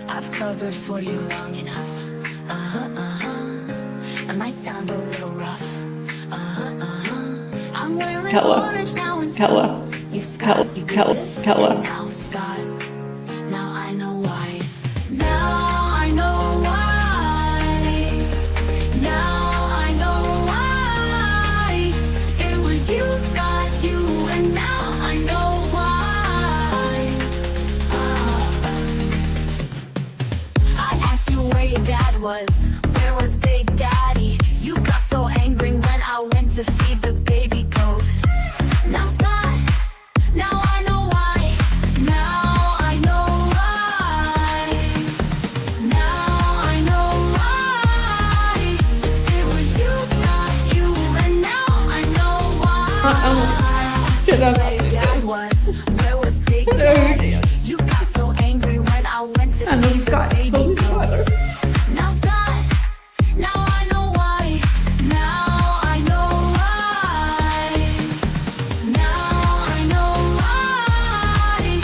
I've covered for you long enough. I might sound a little rough. I'm wearing orange now and Keller, you Scott, you did this, Keller. and now Scott. Now I know why. Now I know why. Now I know why. It was you, Scott, you, and now I know why. I asked you where your dad was. Where was Big Daddy? You got so angry when I went to feed the baby goat. Now Scott, now I know why. Now I know why. Now I know why. It was you, Scott, you, and now I know why. Shut up. Where your dad was. Where was Big Daddy? You got so angry when I went to feed the Scott. baby Holy goat. Father. Now Scott, now I know why. Now I know why. Now I know why.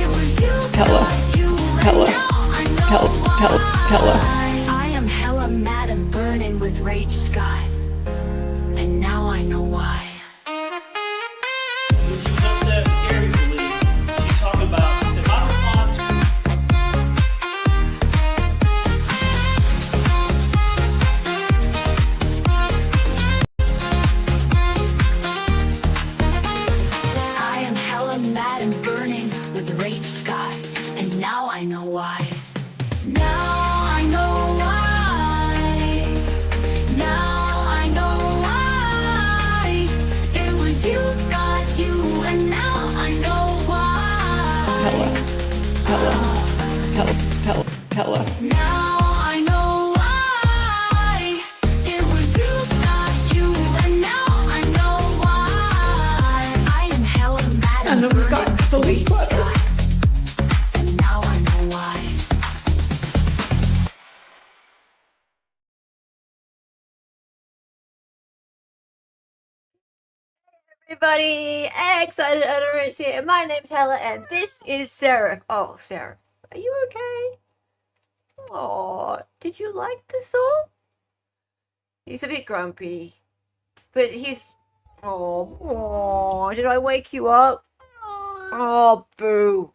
It was you, Scott, you, and now I know Keller. why. I am hella mad and burning with rage, Scott, and now I know why. When she was upset and Gary was leaving, she talked about, she said, my response to I am hella mad and burning with rage, Scott, and now I know why. Now I know why. Now I know why. It was you, Scott, you, and now I know why. Keller. Now I know why. It was you, Scott, you, and now I know why. I am hella mad and burning Scott. with Holy rage, Father. Scott, and now I know why. Everybody, excited utterance here. My name's Hella, and this is Seraph. Oh, Seraph, are you okay? Oh, did you like the song? He's a bit grumpy, but he's. Oh, did I wake you up? Oh, boo.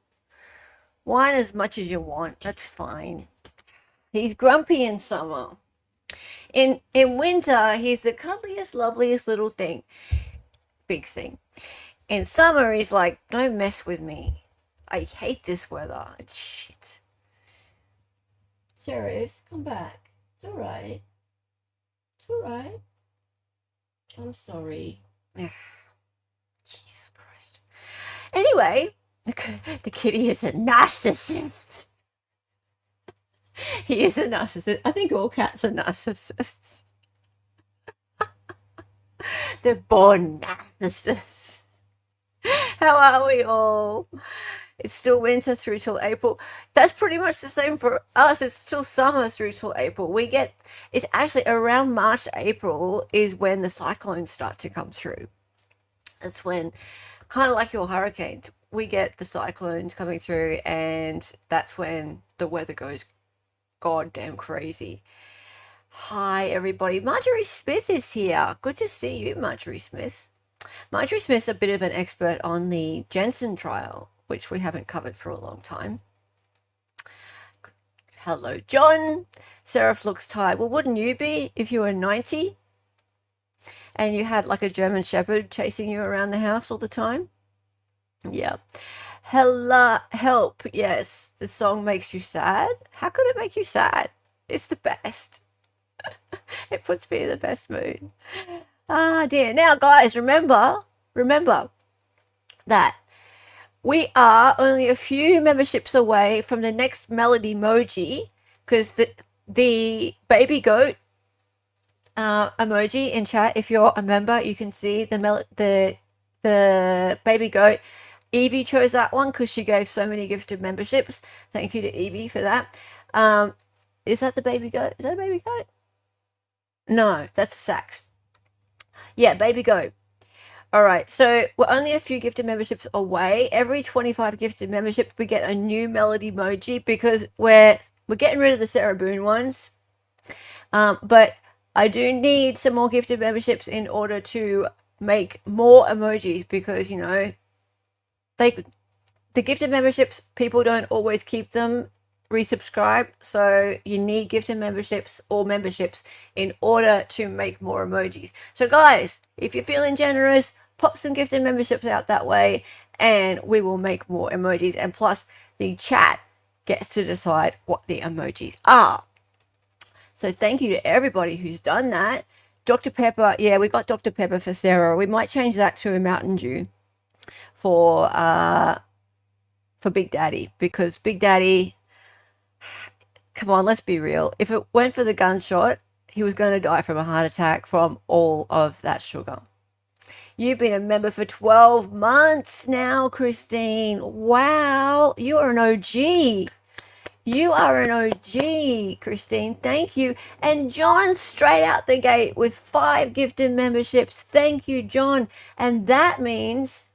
Whine as much as you want. That's fine. He's grumpy in summer. In winter, he's the cuddliest, loveliest little thing. Big thing. In summer, he's like, don't mess with me. I hate this weather. It's shit. Seraph, come back. It's alright. It's alright. I'm sorry. Ugh. Jesus Christ. Anyway, the kitty is a narcissist. He is a narcissist. I think all cats are narcissists. They're born narcissists. How are we all? It's still winter through till April. That's pretty much the same for us. It's still summer through till April. It's actually around March, April is when the cyclones start to come through. That's when, kind of like your hurricanes, we get the cyclones coming through, and that's when the weather goes goddamn crazy. Hi, everybody. Marjorie Smith is here. Good to see you, Marjorie Smith. Marjorie Smith's a bit of an expert on the Jensen trial, which we haven't covered for a long time. Hello, John. Seraph looks tired. Well, wouldn't you be if you were 90 and you had like a German Shepherd chasing you around the house all the time? Yeah. Help. Yes, the song makes you sad. How could it make you sad? It's the best. It puts me in the best mood. Ah, dear. Now, guys, remember that we are only a few memberships away from the next Melody emoji, because the baby goat emoji in chat. If you're a member, you can see the baby goat. Evie chose that one because she gave so many gifted memberships. Thank you to Evie for that. Is that the baby goat? Is that a baby goat? No, that's a sax. Yeah, baby goat. All right, so we're only a few gifted memberships away. Every 25 gifted memberships, we get a new Melody emoji because we're getting rid of the Sarah Boone ones. But I do need some more gifted memberships in order to make more emojis because, you know, the gifted memberships, people don't always keep them resubscribe, so you need gifted memberships or memberships in order to make more emojis. So guys, if you're feeling generous, pop some gifted memberships out that way and we will make more emojis, and plus the chat gets to decide what the emojis are. So thank you to everybody who's done that. Dr. Pepper, yeah, we got Dr. Pepper for Sarah. We might change that to a Mountain Dew for Big Daddy, because Big Daddy, come on, let's be real. If it went for the gunshot, he was going to die from a heart attack from all of that sugar. You've been a member for 12 months now, Christine. Wow, you are an OG. You are an OG, Christine. Thank you. And John, straight out the gate with 5 gifted memberships. Thank you, John. And that means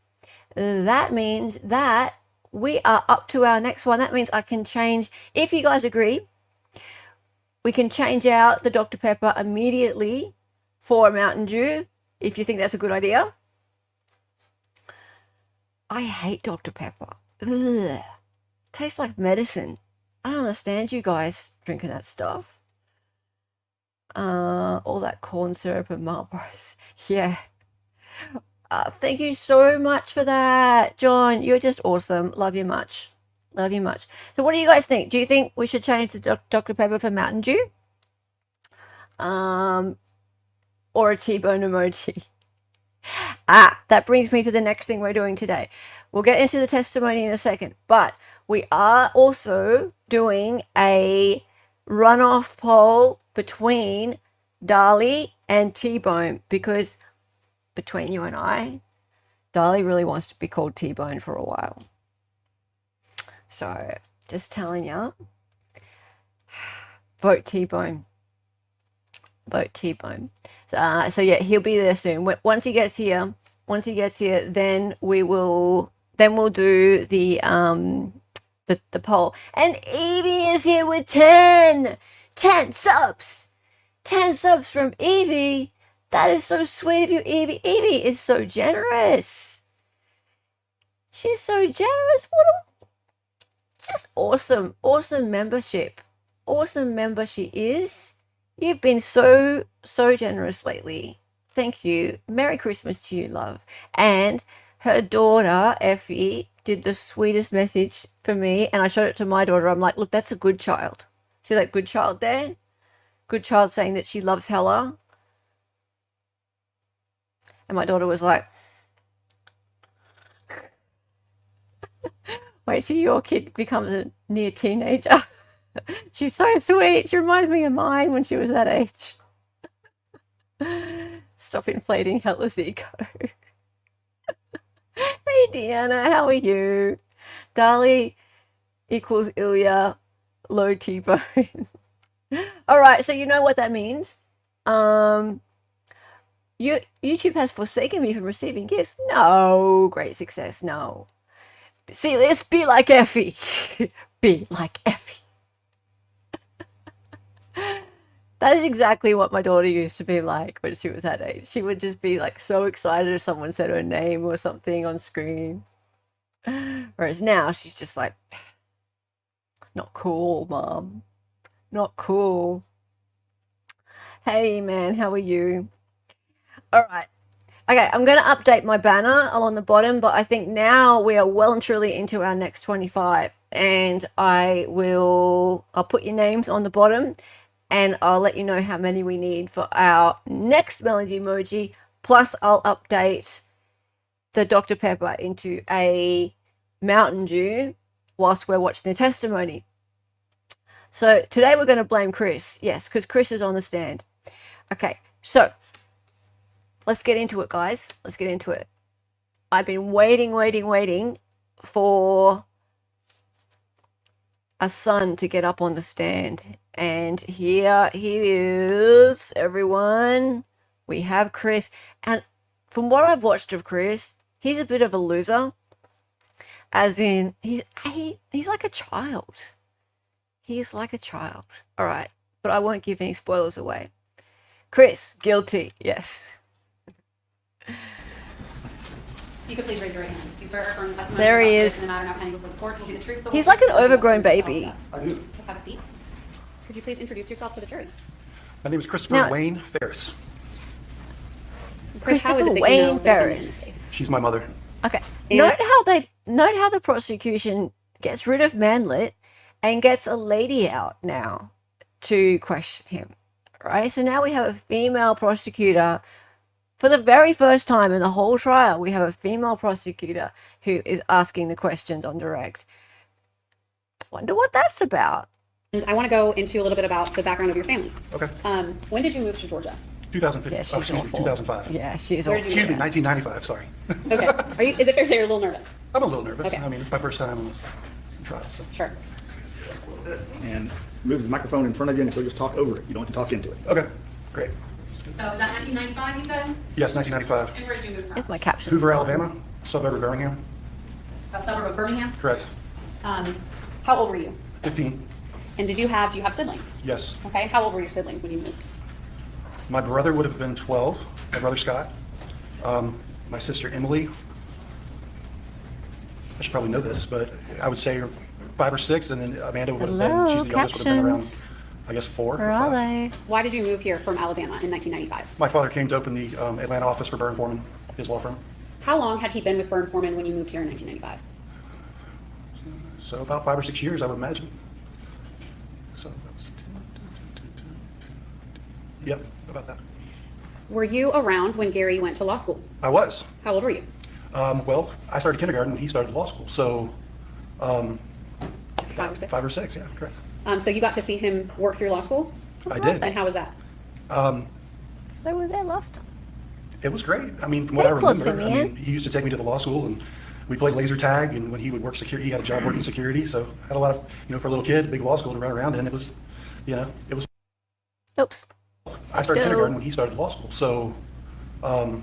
that we are up to our next one. That means I can change, if you guys agree, we can change out the Dr. Pepper immediately for a Mountain Dew, if you think that's a good idea. I hate Dr. Pepper. Ugh. Tastes like medicine. I don't understand you guys drinking that stuff. All that corn syrup and Marlboros. Yeah. Thank you so much for that, John. You're just awesome. Love you much. Love you much. So what do you guys think? Do you think we should change the Dr. Pepper for Mountain Dew? Or a T-bone emoji? That brings me to the next thing we're doing today. We'll get into the testimony in a second, but we are also doing a runoff poll between Dali and T-bone, because between you and I, Dali really wants to be called T-bone for a while. So just telling you, vote T-bone. Vote T-bone. So yeah, he'll be there soon. Once he gets here, then we'll do the poll. And Evie is here with 10 subs. 10 subs from Evie. That is so sweet of you, Evie. Evie is so generous. She's so generous. Just awesome membership. Awesome member she is. You've been so generous lately. Thank you. Merry Christmas to you, love. And her daughter, Effie, did the sweetest message for me, and I showed it to my daughter. I'm like, look, that's a good child. See that good child there? Good child saying that she loves Hella. And my daughter was like, wait till your kid becomes a near teenager. She's so sweet. She reminds me of mine when she was that age. Stop inflating Hella's ego. Hey, Deanna, how are you? Dali equals Ilya, low T-bone. All right, so you know what that means. YouTube has forsaken me from receiving gifts. No, great success. No. See, let's be like Effie. Be like Effie. That is exactly what my daughter used to be like when she was that age. She would just be like so excited if someone said her name or something on screen. Whereas now she's just like, not cool, Mom. Not cool. Hey, man, how are you? All right. Okay, I'm going to update my banner along the bottom, but I think now we are well and truly into our next 25. And I'll put your names on the bottom, and I'll let you know how many we need for our next Melody emoji. Plus, I'll update the Dr. Pepper into a Mountain Dew whilst we're watching the testimony. So today we're going to blame Chris. Yes, because Chris is on the stand. Okay, so let's get into it, guys. Let's get into it. I've been waiting for a son to get up on the stand. And here he is, everyone. We have Chris. And from what I've watched of Chris, he's a bit of a loser. As in, he's like a child. He's like a child. All right, but I won't give any spoilers away. Chris, guilty. Yes. You could please raise your right hand. You swear or affirm the testimony There he you're about to is. give in the matter now pending before the court will be the truth, the whole He's truth, like an and nothing but overgrown the truth, so help baby. you God. I do. Have a seat. Could you please introduce yourself to the jury? My name is Christopher Now- Wayne Ferris. Chris, how is Christopher it that you know Wayne the defendant in Ferris. this case? She's my mother. Okay. And- Note how the prosecution gets rid of Manlet and gets a lady out now to question him. Right? So now we have a female prosecutor. For the very first time in the whole trial, we have a female prosecutor who is asking the questions on direct. Wonder what that's about. And I want to go into a little bit about the background of your family. Okay. When did you move to Georgia? 2015. Yeah, she's Excuse me, awful. 2005. Yeah, she's Where awful. did you Excuse me, 1995. Sorry. Okay. Is it fair to say you're a little nervous? I'm a little nervous. Okay. I mean, it's my first time on this trial. So. Sure. And move the microphone in front of you, and if you'll just talk over it. You don't have to talk into it. Okay, great. So is that 1995 you said? Yes, 1995. And where did you move from? Here's my captions. Hoover, Alabama, suburb of Birmingham. A suburb of Birmingham? Correct. How old were you? 15. And do you have siblings? Yes. Okay. How old were your siblings when you moved? My brother would have been 12. My brother Scott. My sister Emily. I should probably know this, but I would say 5 or 6, and then Amanda would have Hello, been. She's the youngest. Would have been around, captions. I guess, 4 Where or are 5. they? Why did you move here from Alabama in 1995? My father came to open the Atlanta office for Byrne Foreman, his law firm. How long had he been with Byrne Foreman when you moved here in 1995? So about 5 or 6 years, I would imagine. So that's yep, about that. Were you around when Gary went to law school? I was. How old were you? Well, I started kindergarten when he started law school, so 5 or 6. 5 or 6, yeah, correct. So you got to see him work through law school? I did. And how was that? They were there last time. It was great. I mean, from what I Hey, Club remember, I Simeon. mean, he used to take me to the law school, and we played laser tag. And when he would work security, he had a job working security. So I had a lot of, for a little kid, big law school to run around in. It was, it was. Oops. I started Go. kindergarten when he started law school, so 5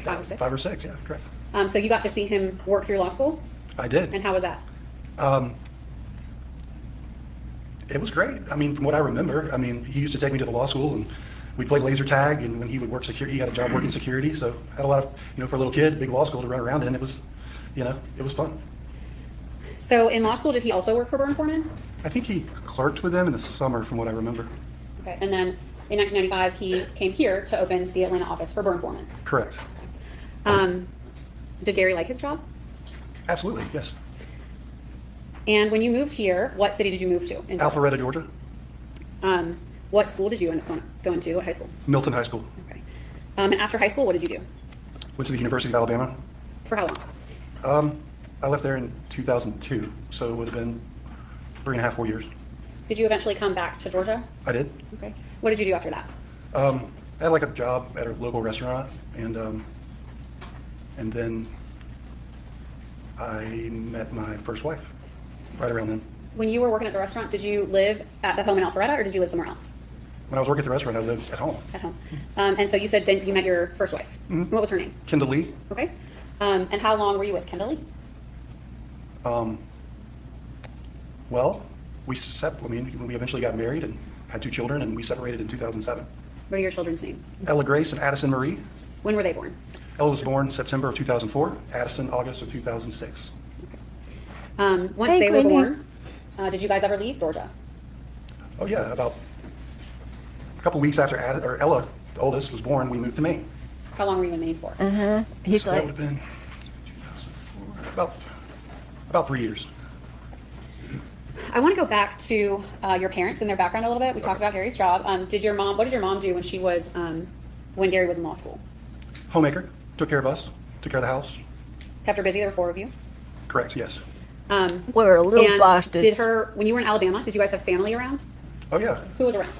or 6? 5 or 6, yeah, correct. So you got to see him work through law school? I did. And how was that? It was great. I mean, from what I remember, I mean, he used to take me to the law school, and we played laser tag. And when he would work security, he had a job working security. So I had a lot of, for a little kid, big law school to run around in. It was, it was fun. So in law school, did he also work for Byrne Foreman? I think he clerked with them in the summer, from what I remember. Okay. And then in 1995, he came here to open the Atlanta office for Byrne Foreman. Correct. Did Gary like his job? Absolutely, yes. And when you moved here, what city did you move to? In Georgia? Alpharetta, Georgia. What school did you end up going to? What high school? Milton High School. Okay. And after high school, what did you do? Went to the University of Alabama. For how long? I left there in 2002, so it would have been 3.5, 4 years. Did you eventually come back to Georgia? I did. Okay. What did you do after that? I had like a job at a local restaurant, and then I met my first wife right around then. When you were working at the restaurant, did you live at the home in Alpharetta, or did you live somewhere else? When I was working at the restaurant, I lived at home. At home. And so you said then you met your first wife. Mm-hmm. What was her name? Kendall Lee. Okay. And how long were you with Kendall Lee? Well, we eventually got married and had 2 children, and we separated in 2007. What are your children's names? Ella Grace and Addison Marie. When were they born? Ella was born September of 2004, Addison August of 2006. Once Hey, they were Queenie. born, did you guys ever leave Georgia? Oh yeah, about a couple weeks after Ella, the oldest, was born, we moved to Maine. How long were you in Maine for? He's So that like, would have been 2004, about 3 years. I want to go back to your parents and their background a little bit. We talked about Gary's job. What did your mom do when Gary was in law school? Homemaker, took care of us, took care of the house. Kept her busy. There were 4 of you. Correct, yes. we're little And bastards. when you were in Alabama, did you guys have family around? Oh yeah, Who was around?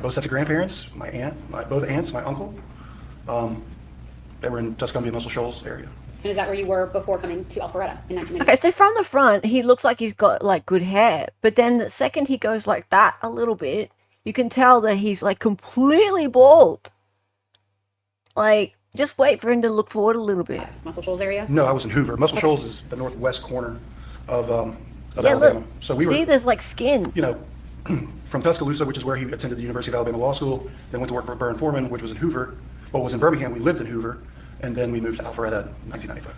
both sets of grandparents, both aunts, my uncle. They were in Tuscumbia, Muscle Shoals area. And is that where you were before coming to Alpharetta in 1990? Okay, so from the front, he looks like he's got like good hair, but then the second he goes like that a little bit, you can tell that he's like completely bald. Like, just wait for him to look forward a little bit. Muscle Shoals area? No, I was in Hoover. Muscle Shoals is the northwest corner of Yeah, Alabama. look. So we See, were, there's like skin. you know, from Tuscaloosa, which is where he attended the University of Alabama Law School, then went to work for Burn Foreman, which was in Hoover. Well, was in Birmingham. We lived in Hoover, and then we moved to Alpharetta in 1995.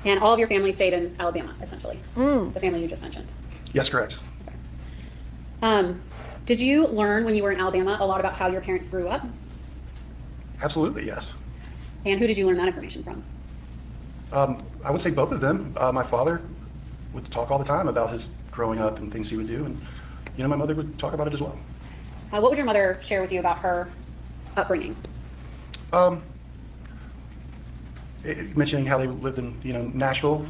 And all of your family stayed in Alabama, essentially. The family you just mentioned. Yes, correct. Did you learn when you were in Alabama a lot about how your parents grew up? Absolutely, yes. And who did you learn that information from? I would say both of them. My father would talk all the time about his growing up and things he would do, and my mother would talk about it as well. What would your mother share with you about her upbringing? Mentioning how they lived in Nashville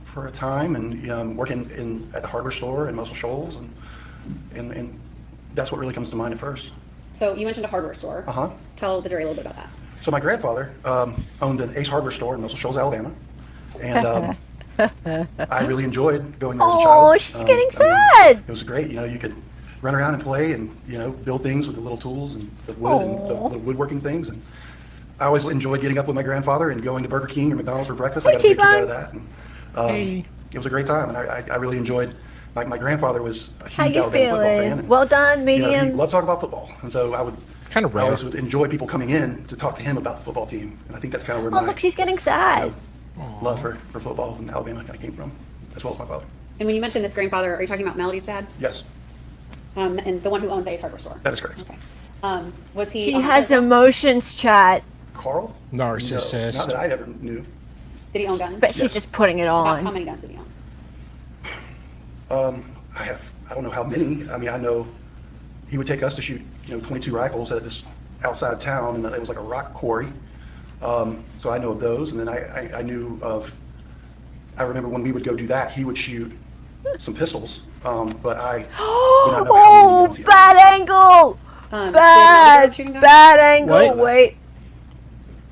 for a time, and working at the hardware store in Muscle Shoals, and that's what really comes to mind at first. So you mentioned a hardware store. Uh-huh. Tell the jury a little bit about that. So my grandfather owned an Ace hardware store in Muscle Shoals, Alabama, and I really enjoyed going there as a child. Oh, she's getting I mean, sad. it was great. You could run around and play and build things with the little tools and the wood and the little woodworking things. And I always enjoyed getting up with my grandfather and going to Burger King or McDonald's for breakfast. I got a big kick out of that. And, it was a great time, and I really enjoyed. My grandfather was a How huge you Alabama football fan. feeling? And, Well done, he medium. loved talking about football, and so I Rare. always would enjoy people coming in to talk to him about the football team, and I think that's kind of where Oh, my look, she's getting sad. love for football in Alabama kind of came from, as well as my father. And when you mentioned this grandfather, are you talking about Melody's dad? Yes, And the one who owned the Ace hardware store? that is correct. Okay. Was he? She on the has president? emotions, chat. Carl? Narcissist. No, not that I ever knew. Did he own guns? But she's Yes. just putting it How on. many guns did he own? I don't know how many. I mean, I know he would take us to shoot, 22 rifles at this outside of town, and it was like a rock quarry. So I know of those, and then I knew of. I remember when we would go do that, he would shoot some pistols, but I do not know how many Oh, guns he owned. bad angle. Did Melody grow up Bad, shooting guns? bad angle. What? Wait,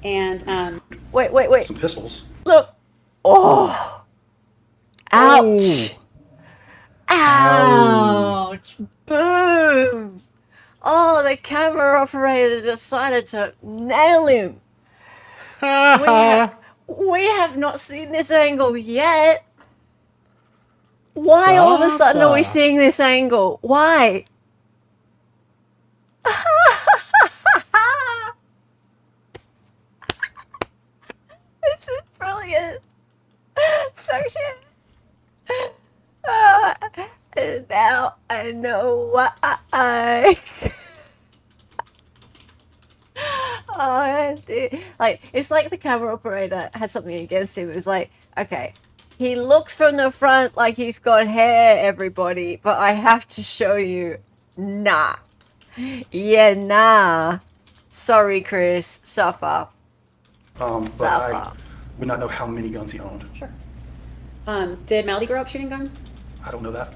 And wait. Some pistols. Look. Oh. Ouch. Ouch. Boom. Oh, the camera operator decided to nail him. We have not seen this angle yet. Why all of a sudden are we seeing this angle? Why? This is brilliant. So shit. And now I know why. Oh, dude. Like, it's like the camera operator had something against him. It was like, okay, he looks from the front like he's got hair, everybody, but I have to show you. Nah. Yeah, nah. Sorry, Chris. Suffer. But I Suffer. would not know how many guns he owned. sure. Did Melody grow up shooting guns? I don't know that.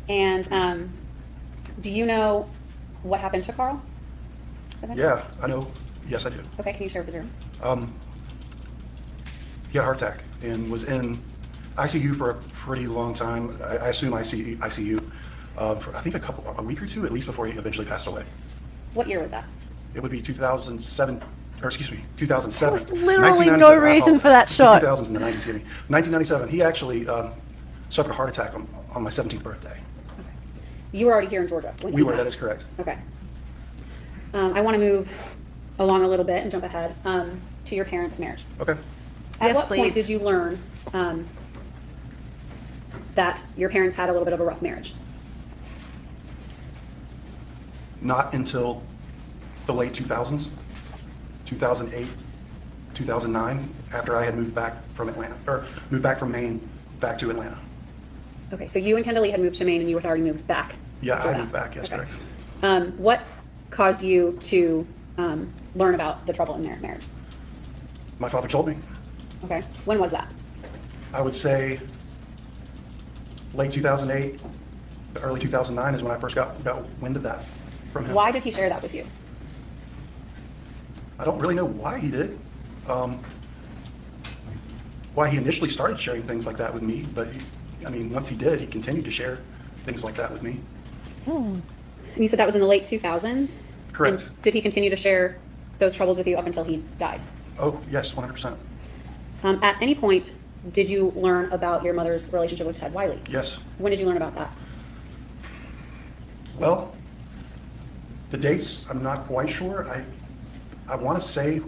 And do you know what happened to Carl? eventually? Yeah, I know. Yes, I do. Okay, can you share with the jury? He had a heart attack and was in ICU for a pretty long time. I assume ICU for I think a week or two at least before he eventually passed away. What year was that? It would be 2007, or excuse me, 2007. There was literally no 1997, I reason for that apologize. shot. 2000s and the 90s, excuse me. 1997, he actually suffered a heart attack on my 17th birthday. You were already here in Georgia when We he were, that passed. is correct. Okay. I want to move along a little bit and jump ahead to your parents' marriage. Okay. At Yes, what point please. did you learn that your parents had a little bit of a rough marriage? Not until the late 2000s, 2008, 2009, after I had moved back from Atlanta, or moved back from Maine back to Atlanta. Okay, so you and Kendall had moved to Maine and you had already moved back. Yeah, before I that. moved back, yes, Okay. correct. What caused you to learn about the trouble in their marriage? My father told me. Okay, when was that? I would say late 2008, early 2009 is when I first got wind of that from him. Why did he share that with you? I don't really know why he did. Why he initially started sharing things like that with me, but once he did, he continued to share things like that with me. And you said that was in the late 2000s? Correct. And did he continue to share those troubles with you up until he died. Oh, yes, 100%. At any point, did you learn about your mother's relationship with Ted Wiley? Yes. When did you learn about that? Well, the dates, I'm not quite sure. I want to say,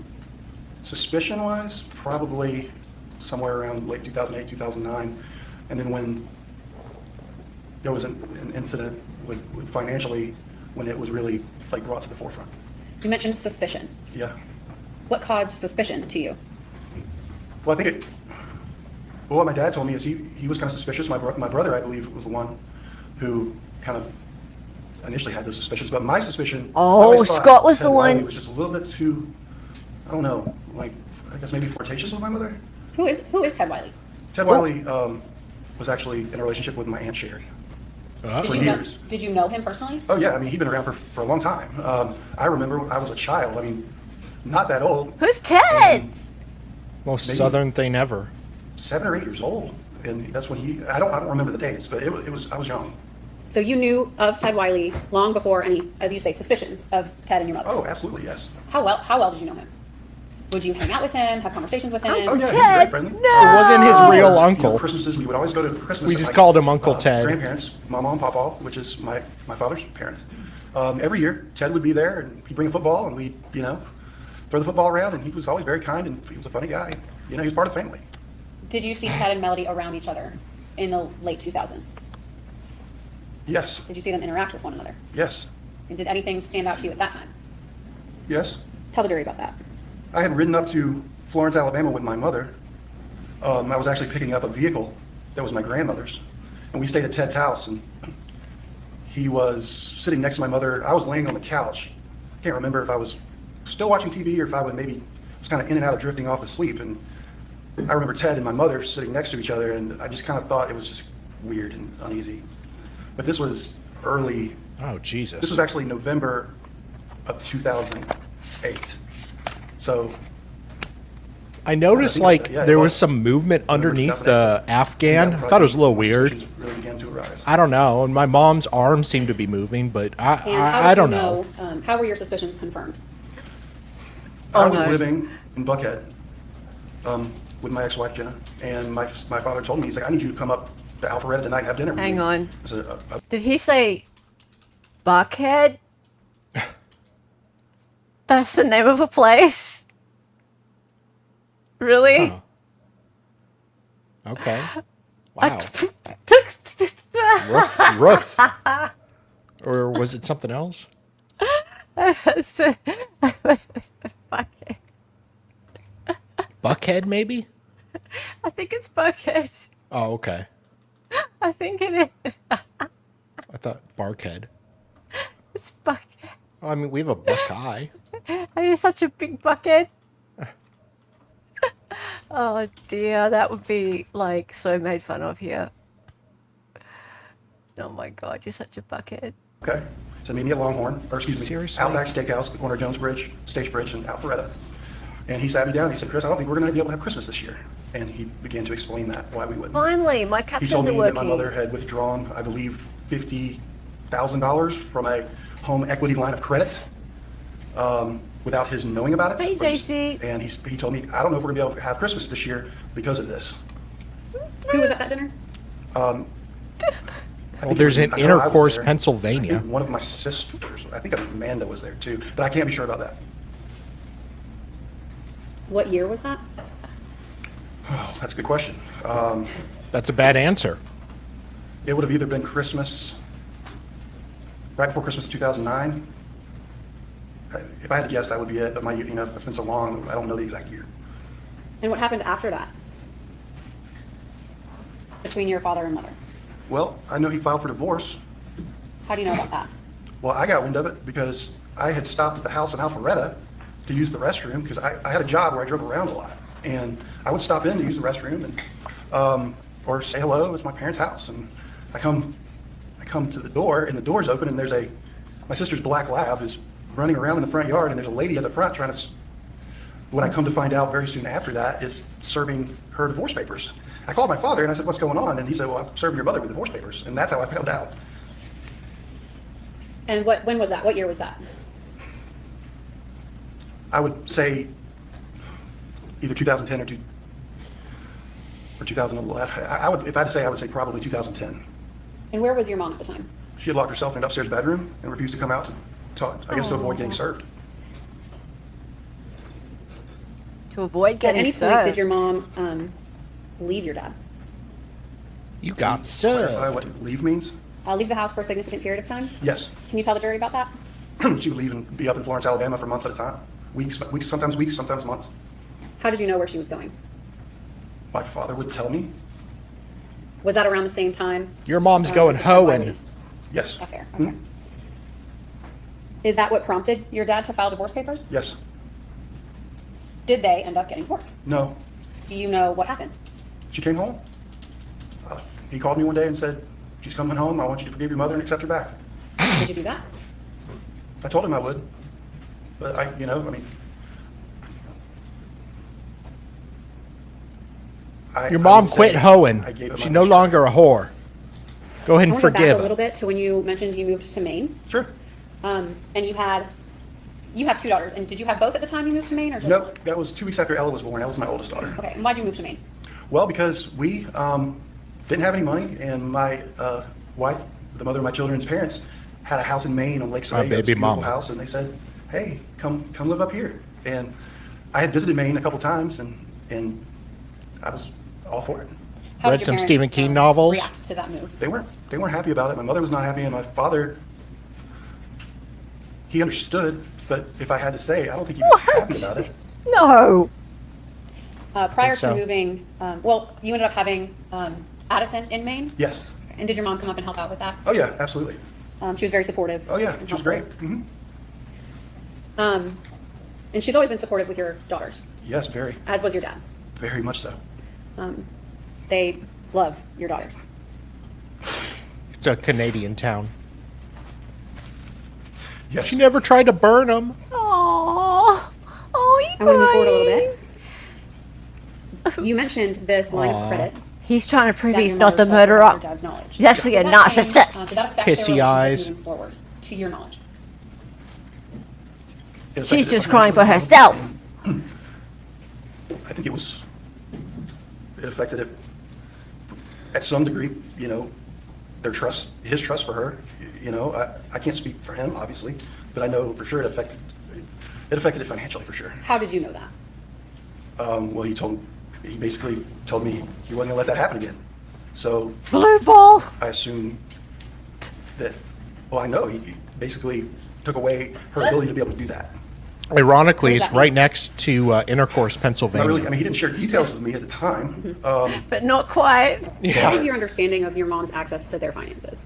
suspicion-wise, probably somewhere around late 2008, 2009. And then when there was an incident with financially, when it was really like brought to the forefront. You mentioned suspicion. Yeah. What caused suspicion to you? Well, I think well, what my dad told me is he was kind of suspicious. My brother, I believe, was the one who kind of initially had those suspicions. But my suspicion, I Oh, always thought Scott was Ted the Wiley one. was just a little bit too, I don't know, like, I guess maybe flirtatious with my mother. Who is Ted Wiley? Ted Wiley was actually in a relationship with my Aunt Sherry. Did For you know, years. did you know him personally? Oh, yeah, I mean, he'd been around for a long time. I remember I was a child, I mean, not that old. Who's Ted? and Most Maybe. southern thing ever. 7 or 8 years old. And that's when I don't remember the dates, but I was young. So you knew of Ted Wiley long before any, as you say, suspicions of Ted and your mother. Oh, absolutely, yes. How well did you know him? Would you hang out with him, have conversations with him? Oh, yeah, he was Ted, very friendly. no. It wasn't his real You know, uncle. Christmases, we would always go to Christmas. We at just my, called him Uncle Ted. Grandparents, my mom and papa, which is my father's parents. Every year, Ted would be there, and he'd bring a football, and we'd, throw the football around, and he was always very kind, and he was a funny guy. He was part of the family. Did you see Ted and Melody around each other in the late 2000s? Yes, Did you see them interact with one another? yes, And did anything stand out to you at that time? yes. Tell the jury about that. I had ridden up to Florence, Alabama with my mother. I was actually picking up a vehicle that was my grandmother's, and we stayed at Ted's house, and he was sitting next to my mother. I was laying on the couch. I can't remember if I was still watching TV or if I was kind of in and out of drifting off to sleep. And I remember Ted and my mother sitting next to each other, and I just kind of thought it was just weird and uneasy. But this was early. Oh, Jesus. This was actually November of 2008. So I noticed, I think like, that- yeah, it there was was. some movement underneath the 2008. Afghan. Yeah, I thought it was a little weird. suspicions really began to arise. I don't know. And my mom's arm seemed to be moving, but And how I did don't you know. How were your suspicions confirmed? I was no. living in Buckhead with my ex-wife Jenna, and my father told me, he's like, I need you to come up to Alpharetta tonight and have dinner with Hang me. on. I said, Did he say Buckhead? That's the name of a place? Really? Oh. Okay. Wow. I- Roof. Or was it something else? So- Buckhead. Buckhead, maybe? I think it's Buckhead. Oh, okay. I think it is. I thought Barkhead. It's Buckhead. Oh, I mean, we have a Buckeye. Are you such a big bucket? Oh dear, that would be like so made fun of here. Oh my god, you're such a bucket. okay. So meet me at Longhorn, or excuse me, Seriously? Outback Steakhouse, the corner of Jones Bridge, Stage Bridge, and Alpharetta. And he sat me down. He said, Chris, I don't think we're going to be able to have Christmas this year. And he began to explain that, why we wouldn't. Finally, my He told captions are me that my working. mother had withdrawn, I believe, $50,000 from a home equity line of credit without his knowing about it. Hey, Or just- JC. And he told me, I don't know if we're going to be able to have Christmas this year because of this. Who was at that dinner? I Well, think there's it in was- I know I was Intercourse, there. I Pennsylvania. think one of my sisters, I think Amanda was there too, but I can't be sure about that. What year was that? Oh, that's a good question. That's a bad answer. It would have either been Christmas, right before Christmas of 2009. If I had to guess, that would be it, but it's been so long, I don't know the exact year. And what happened after that? Between your father and mother? Well, I know he filed for divorce. How do you know about that? Well, I got wind of it because I had stopped at the house in Alpharetta to use the restroom because I had a job where I drove around a lot. And I would stop in to use the restroom and or say hello. It's my parents' house. And I come to the door, and the door's open, and there's my sister's black lab is running around in the front yard, and there's a lady at the front trying to, what I come to find out very soon after that is serving her divorce papers. I called my father, and I said, what's going on? And he said, well, I'm serving your mother with divorce papers. And that's how I found out. And when was that? What year was that? I would say either 2010 or 2011. I would, if I had to say, I would say probably 2010. And where was your mom at the time? She had locked herself in an upstairs bedroom and refused to come out to talk, I guess, to avoid getting served. To avoid At getting any served. point, did your mom leave your dad? You got Clarify served. what leave means? Leave the house for a significant period of time? Yes. Can you tell the jury about that? She would leave and be up in Florence, Alabama for months at a time. Weeks, sometimes months. How did you know where she was going? My father would tell me. Was that around the same time? Your mom's going was it July? hoeing. Yes. Affair. Okay. Is that what prompted your dad to file divorce papers? Yes. Did they end up getting divorced? No. Do you know what happened? She came home. He called me one day and said, she's coming home. I want you to forgive your mother and accept her back. Did you do that? I told him I would. But I mean. Your mom would say quit hoeing. I gave him She's my no insurance. longer a whore. Go ahead I and want to go back forgive a little her. bit to when you mentioned you moved to Maine. Sure. And you have two daughters. And did you have both at the time you moved to Maine, or just No, one? that was 2 weeks after Ella was born. Ella was my oldest daughter. Okay. And why'd you move to Maine? Well, because we didn't have any money, and my wife, the mother of my children's parents, had a house in Maine on Lake My Sebago. It was a baby beautiful mama. house, and they said, "Hey, come live up here." And I had visited Maine a couple times, and I was all for it. How Read did your some parents, Stephen King novels? react to that move? They weren't happy about it. My mother was not happy, and my father, he understood. But if I had to say, I don't think he was happy about it. No. Prior to so. moving, you ended up having Addison in Maine. Yes. And did your mom come up and help out with that? Oh yeah, absolutely. She was very supportive. Oh yeah, and she was helpful. great. Hmm. And she's always been supportive with your daughters, Yes, very, as was your dad. very much so. They love your daughters. It's a Canadian town. Yes. She never tried to burn them. Oh, you I want to move forward a little boy. bit. You mentioned this line of credit. He's trying to prove that he's your not the mother showed without murderer. your dad's knowledge. He's actually a Did that change, narcissist. did that affect Pissy their relationship eyes. moving forward, to your knowledge? It She's affected just it crying for financially. herself. I think it affected it at some degree, their trust, his trust for her. I can't speak for him, obviously, but I know for sure it affected it financially, for sure. How did you know that? Well, he basically told me he wasn't gonna let that happen again. So Blue ball. I assume that, well, I know he basically took away her ability to be able to do that. Ironically, What does it's that right mean? next to Intercourse, Not Pennsylvania. really, I mean, he didn't share details with me at the time. But not quite. What is your understanding of your mom's access to their finances?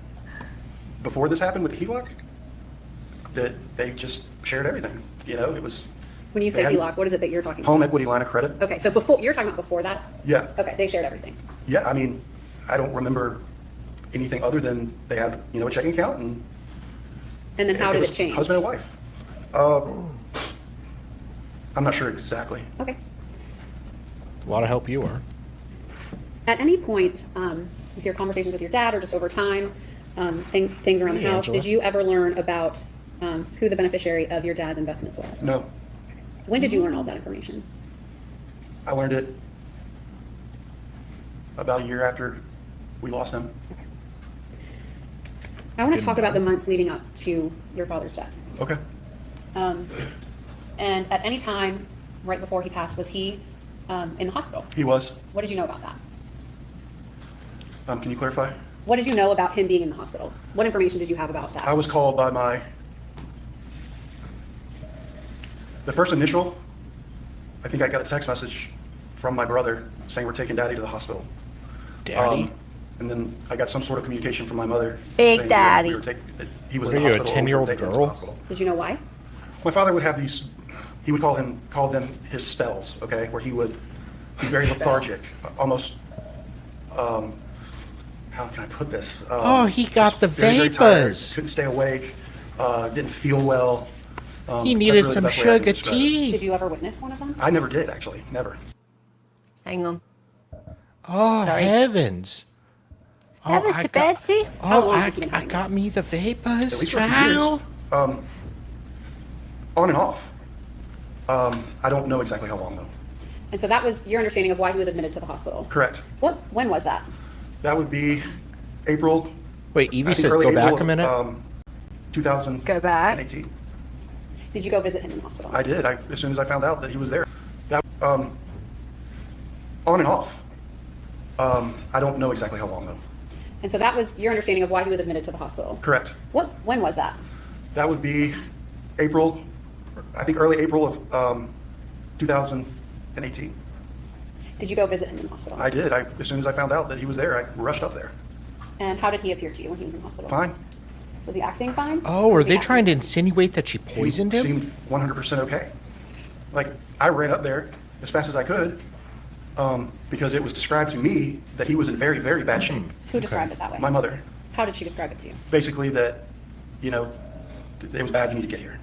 Before this happened with the HELOC, that they just shared everything. It was When you say They had- HELOC, what is it that you're talking home about? equity line of credit. Okay, so before you're talking about before that? Yeah. Okay, they shared everything. Yeah, I mean, I don't remember anything other than they had, a checking account, and And then how did was it change? husband and wife. I'm not sure exactly. Okay. A lot of help you are. At any point, with your conversations with your dad or just over time, things around the Hey, house, Angela. did you ever learn about who the beneficiary of your dad's investments was? No, When did you learn all that information? I learned it about a year after we lost him. I want to talk about the months leading up to your father's death. Okay. And at any time right before he passed, was he in the hospital? He was. What did you know about that? Can you clarify? What did you know about him being in the hospital? What information did you have about that? I was called by the first initial, I think I got a text message from my brother saying we're taking Daddy to the hospital. Daddy? And then I got some sort of communication from my mother. Big saying Daddy. that he was What in are the you, a hospital. and we 10-year-old were taking him to the girl? hospital. Did you know why? My father would have these, he would call them his spells, okay, where he would be very lethargic, almost, how can I put this? Oh, he got just the very tired, vapors. couldn't stay awake, didn't feel well. He That's needed really the some best way I can sugar describe it. tea. Did you ever witness one of them? I never did, actually, never. Hang on. Oh, Sorry. heavens. Oh, That was I to got- Betsy. How Oh, long I, did you keep I having got this? me the At vapors, least for a few child. years. On and off. I don't know exactly how long though. And so that was your understanding of why he was admitted to the hospital. Correct. When was that? That would be April. Wait, I Evie think says early go April back of, a minute. 2018. Go back. Did you go visit him in the hospital? I did. As soon as I found out that he was there. That on and off. I don't know exactly how long though. And so that was your understanding of why he was admitted to the hospital. Correct. When was that? That would be April. I think early April of 2018. Did you go visit him in the hospital? I did. As soon as I found out that he was there, I rushed up there. And how did he appear to you when he was in the hospital? Fine. Was he acting fine? Oh, are Was he they acting- trying to insinuate that she poisoned He him? seemed 100% okay. Like, I ran up there as fast as I could because it was described to me that he was in very, very bad shape. Who described it that way? My mother. How did she describe it to you? Basically that, you know, it was bad, you need to get here.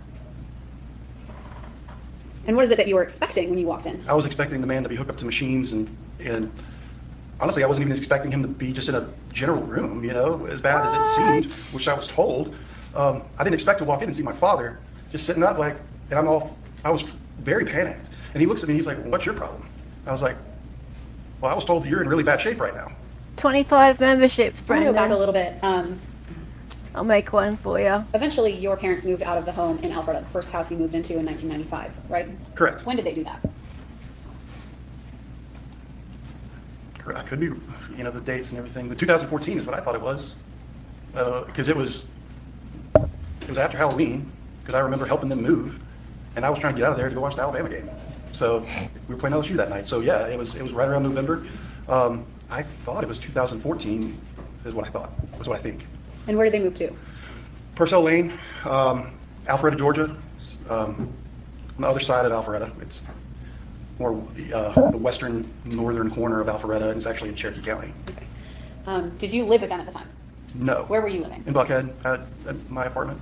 And what is it that you were expecting when you walked in? I was expecting the man to be hooked up to machines and honestly, I wasn't even expecting him to be just in a general room, you know, as bad as it seemed, which I was told. I didn't expect to walk in and see my father just sitting up like, and I was very panicked. And he looks at me, he's like, well, what's your problem? I was like, well, I was told that you're in really bad shape right now. 25 memberships, I want to go back a Brendan. little bit. I'll make one for you. Eventually, your parents moved out of the home in Alpharetta, the first house you moved into in 1995, right? Correct. When did they do that? I could be, you know, the dates and everything, but 2014 is what I thought it was. Because it was after Halloween, because I remember helping them move, and I was trying to get out of there to go watch the Alabama game. So we were playing LSU that night. So yeah, it was right around November. I thought it was 2014 is what I thought, was what I think. And where did they move to? Purcell Lane, Alpharetta, Georgia, on the other side of Alpharetta. It's more the western northern corner of Alpharetta, and it's actually in Cherokee County. Okay. Did you live with them at the time? No. Where were you living? In Buckhead, at my apartment.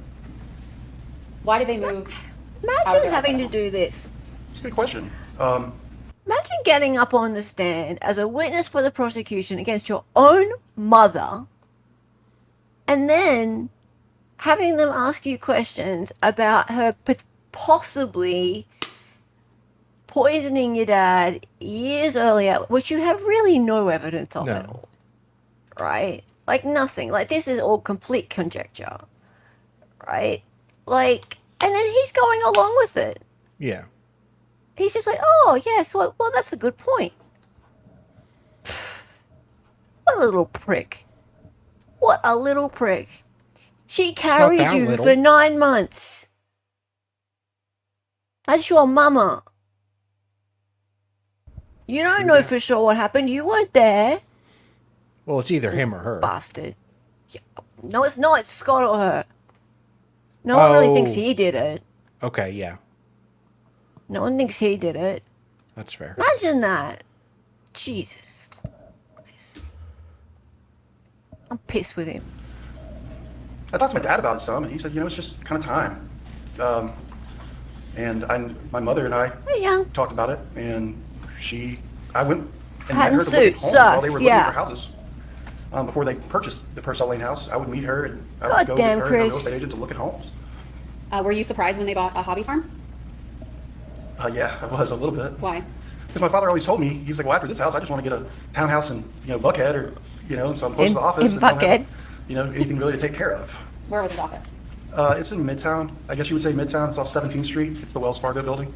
Why did they move? out of Imagine their having to home? do this. It's a good question. Imagine getting up on the stand as a witness for the prosecution against your own mother and then having them ask you questions about her possibly poisoning your dad years earlier, which you have really no evidence of at No. all. Right? Like nothing. Like this is all complete conjecture. Right? Like, and then he's going along with it. Yeah. He's just like, oh, yes, well, that's a good point. What a little prick. What a little prick. She carried that you little. for 9 months. That's your mama. You don't know for sure what happened. You weren't there. Well, it's either him or her. Bastard. Yeah. No, it's not. It's Scott or her. No one really thinks Oh. he did it. Okay, yeah. No one thinks he did it. That's fair. Imagine that. Jesus. I'm pissed with him. I talked to my dad about it some, and he said, you know, it's just kind of time. My mother and I Hey, young. talked about it, and I went and Hat met her and to look at suit, homes while they sus, were looking yeah. for houses. Before they purchased the Purcell Lane house, I would meet her, and I would go Goddamn, with her and her real Chris. estate agent to look at homes. Were you surprised when they bought a hobby farm? Yeah, I was a little bit. Why? Because my father always told me, he's like, well, after this house, I just want to get a townhouse in, Buckhead, or, so I'm close to the office. In and don't have, Buckhead. anything really to take care of. Where was his office? It's in Midtown. I guess you would say Midtown. It's off 17th Street. It's the Wells Fargo building.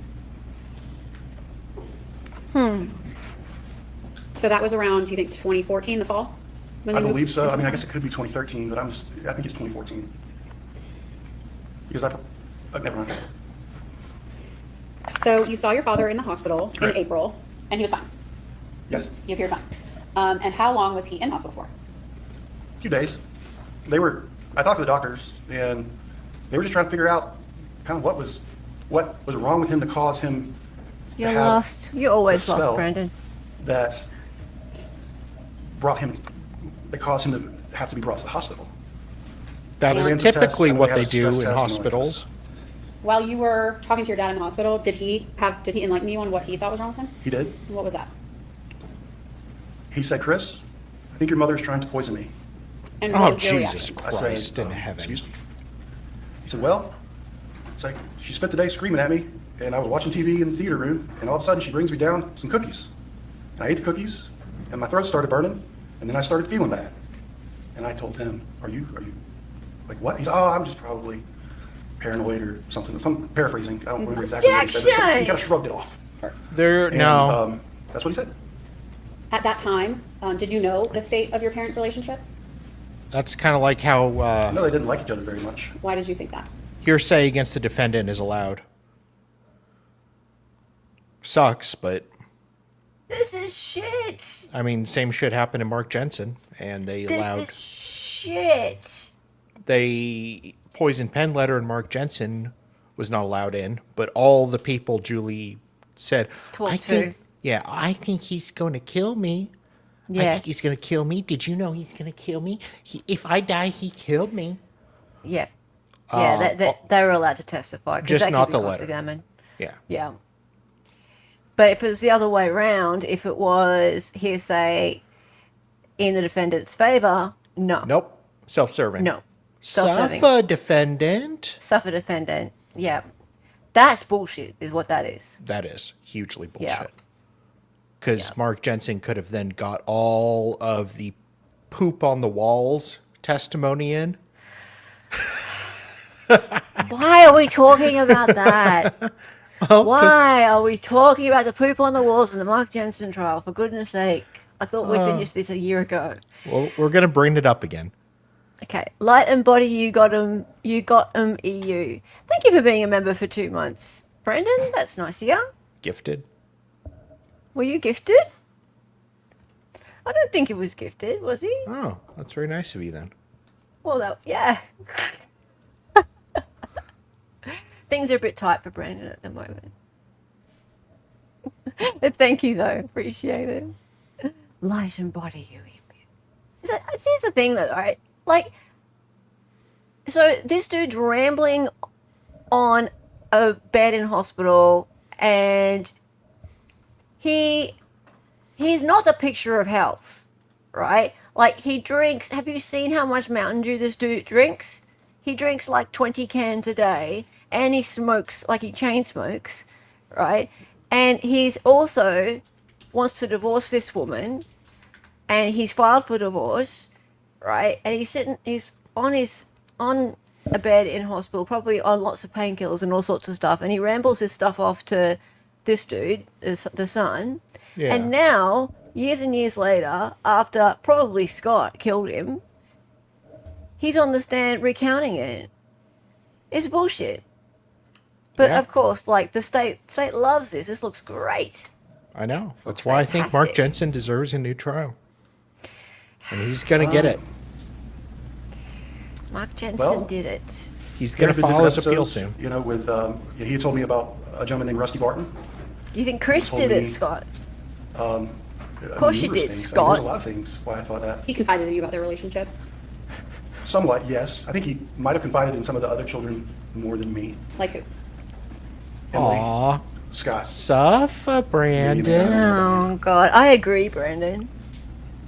So that was around, do you think, 2014, the fall? When I they moved believe so. into I mean, the I guess home? it could be 2013, but I think it's 2014. Because never mind. So you saw your father in the hospital in Correct. April, and he was fine. Yes, He appeared fine. And how long was he in hospital for? a few days. I talked to the doctors, and they were just trying to figure out kind of what was wrong with him to cause him to You're have lost. You're always the lost, spell Brandon. that caused him to have to be brought to the hospital. That's They ran some typically tests, what and they had a do stress in test and all that hospitals. While you were talking to your dad in the hospital, did he enlighten you on what he thought was wrong with him? He did. What was that? He said, Chris, I think your mother is trying to poison me. And Oh, what was your Jesus reaction? I said, Christ in heaven. Excuse me. He said, well, it's like, she spent the day screaming at me, and I was watching TV in the theater room, and all of a sudden she brings me down some cookies. And I ate the cookies, and my throat started burning, and then I started feeling bad. And I told him, are you, like what? He's, oh, I'm just probably paranoid or something. Some paraphrasing. I don't remember exactly what he said. But he kind of shrugged it off. No. That's what he said. At that time, did you know the state of your parents' relationship? That's kind of like how No, they didn't like each other very much. Why did you think that? hearsay against the defendant is allowed. Sucks, but This is shit. I mean, same shit happened to Mark Jensen, and they allowed. This is shit. They poison pen letter and Mark Jensen was not allowed in, but all the people Julie said, Talk I to. think, yeah, I think he's going to kill me. I Yeah. think he's going to kill me. Did you know he's going to kill me? If I die, he killed me. Yeah. Yeah, they were allowed to testify. 'cause just they not could be the letter. cross-examined. Yeah. Yeah. But if it was the other way around, if it was hearsay in the defendant's favor, no. Nope. Self-serving. No. Self-serving. Suffer defendant. Suffer defendant. Yeah. That's bullshit, is what that is. That is hugely Yeah. bullshit. Because Yeah. Mark Jensen could have then got all of the poop on the walls testimony in. Why are we talking about that? Why are we talking about the poop on the walls in the Mark Jensen trial? For goodness sake. I thought we finished this a year ago. Well, we're going to bring it up again. Okay. Light and body, you got 'em EU. Thank you for being a member for 2 months. Brendan, that's nice of you. Gifted. Were you gifted? I don't think it was gifted, was he? Oh, that's very nice of you then. Well, yeah. Things are a bit tight for Brandon at the moment. But thank you, though. Appreciate it. Light and body, you idiot. Here's the thing, though, right? Like, so this dude's rambling on a bed in hospital, and he's not the picture of health, right? Like, he drinks. Have you seen how much Mountain Dew this dude drinks? He drinks like 20 cans a day, and he smokes, like he chain smokes, right? And he's also wants to divorce this woman, and he's filed for divorce, right? And he's on a bed in hospital, probably on lots of painkillers and all sorts of stuff, and he rambles this stuff off to this dude, the son. Yeah. And now, years and years later, after probably Scott killed him, he's on the stand recounting it. It's bullshit. But Yeah. of course, like the state loves this. This looks great. I know. looks That's why I think Mark fantastic. Jensen deserves a new trial. And he's going to get it. Mark Jensen Well, did it. He's going to There's been file his different appeal episodes, soon. You know, with he had told me about a gentleman named Rusty Barton. You think Chris told did me- it, Scott? Of course you did, Scott. There's a lot of things why I thought that. He confided in you about their relationship. Somewhat, yes. I think he might have confided in some of the other children more than me. Like who? Emily, Aw. Scott. Suffer, Brandon. Oh God, I agree, Brandon.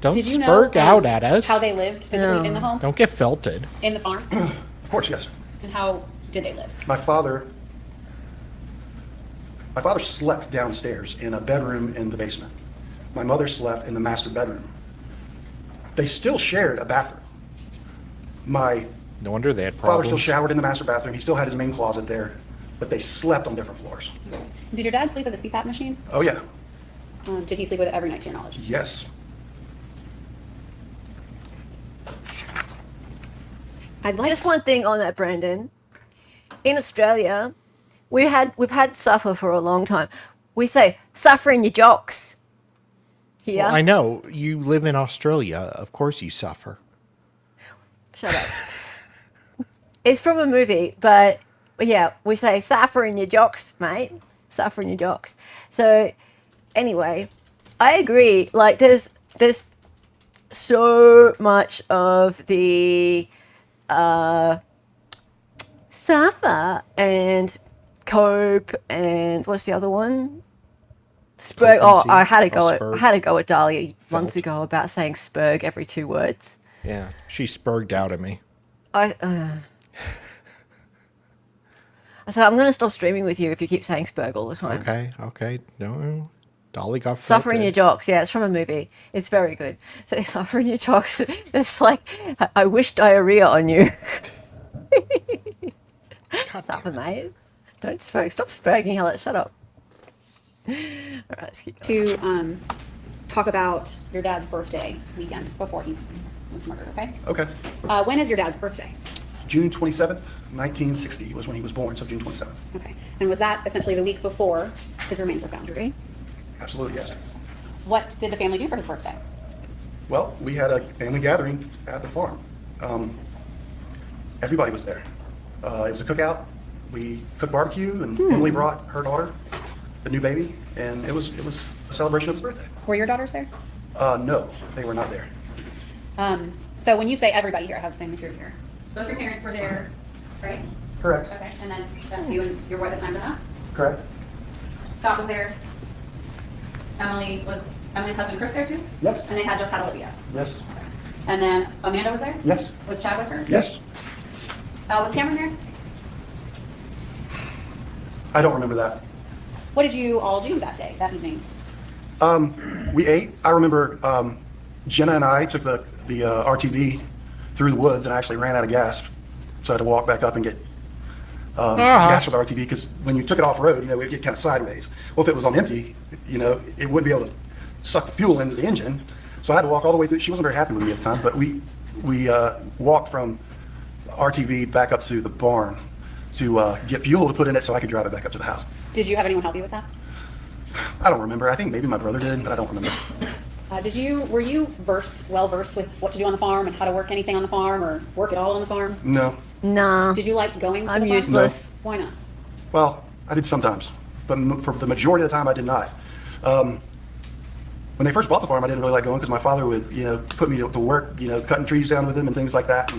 Don't Did you know spurg out at us. how they lived physically in the home, Don't get felted. in the farm, Of course, yes. and how did they live? My father slept downstairs in a bedroom in the basement. My mother slept in the master bedroom. They still shared a bathroom. My No wonder they had father still problems. showered in the master bathroom. He still had his main closet there, but they slept on different floors. Did your dad sleep with a CPAP machine? Oh, yeah. Did he sleep with it every night, to your knowledge? Yes. I'd like Just one thing on that, Brandon. In Australia, we've had suffer for a long time. We say suffer in your jocks. Here, Well, I know. You live in Australia. Of course you suffer. shut up. It's from a movie, but yeah, we say suffer in your jocks, mate. Suffer in your jocks. So anyway, I agree. Like there's so much of the suffer and cope and what's the other one? Spurg. Oh, Copency I had to or go. spurg. I had to go at Dahlia months Felt. ago about saying spurg every 2 words. Yeah. She spurged out at me. I I said, I'm going to stop streaming with you if you keep saying Spurg all the time. Okay. No. Dolly got Suffering Your filtered. Jocks. Yeah, it's from a movie. It's very good. So Suffering Your Jocks. It's like, I wish diarrhea on you. God Suffer, damn it. mate. Don't Spurg. Stop Spurging, Helen. Shut up. All right, let's keep going. To talk about your dad's birthday weekend before he was murdered, okay? Okay. When is your dad's birthday? June 27th, 1960 was when he was born, so June 27th. Okay. And was that essentially the week before his remains were found? Agree? Absolutely, yes. What did the family do for his birthday? Well, we had a family gathering at the farm. Everybody was there. It was a cookout. We cooked barbecue, and Emily brought her daughter, the new baby, and it was a celebration of his birthday. Were your daughters there? No, they were not there. So when you say everybody here, I have the same material here. Both your parents were there, right? Correct. Okay, and then that's you and your wife at the time, Jenna? Correct. Scott was there. Emily's husband Chris there too? Yes. And they had just had Olivia. Yes. And then Amanda was there? Yes. Was Chad with her? Yes. Was Cameron there? I don't remember that. What did you all do that day, that evening? We ate. I remember Jenna and I took the RTV through the woods, and I actually ran out of gas, so I had to walk back up and get gas for the RTV, because when you took it off road, it would get kind of sideways. Well, if it was on empty, it wouldn't be able to suck the fuel into the engine, so I had to walk all the way through. She wasn't very happy with me at the time, but we walked from RTV back up to the barn to get fuel to put in it so I could drive it back up to the house. Did you have anyone help you with that? I don't remember. I think maybe my brother did, but I don't remember. Were you well versed with what to do on the farm and how to work anything on the farm or work at all on the farm? No. Nah. Did you like going to I'm the farm? useless. Why not? Well, I did sometimes, but for the majority of the time, I did not. When they first bought the farm, I didn't really like going because my father would, put me to work, cutting trees down with him and things like that.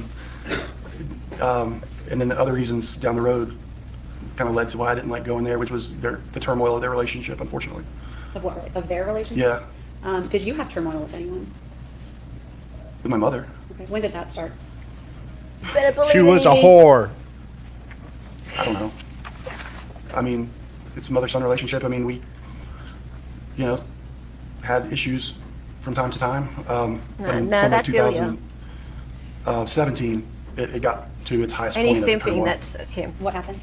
And then the other reasons down the road kind of led to why I didn't like going there, which was the turmoil of their relationship, unfortunately. Of what? Of their relationship? Yeah, Did you have turmoil with anyone? with my mother. Okay. When did that start? Better believe She was a me. whore. I don't know. I mean, it's a mother-son relationship. I mean, we, had issues from time to time. But in no, summer of that's Ilya. 2017, it got to its highest Any point of simping, turmoil. that's him. What happened?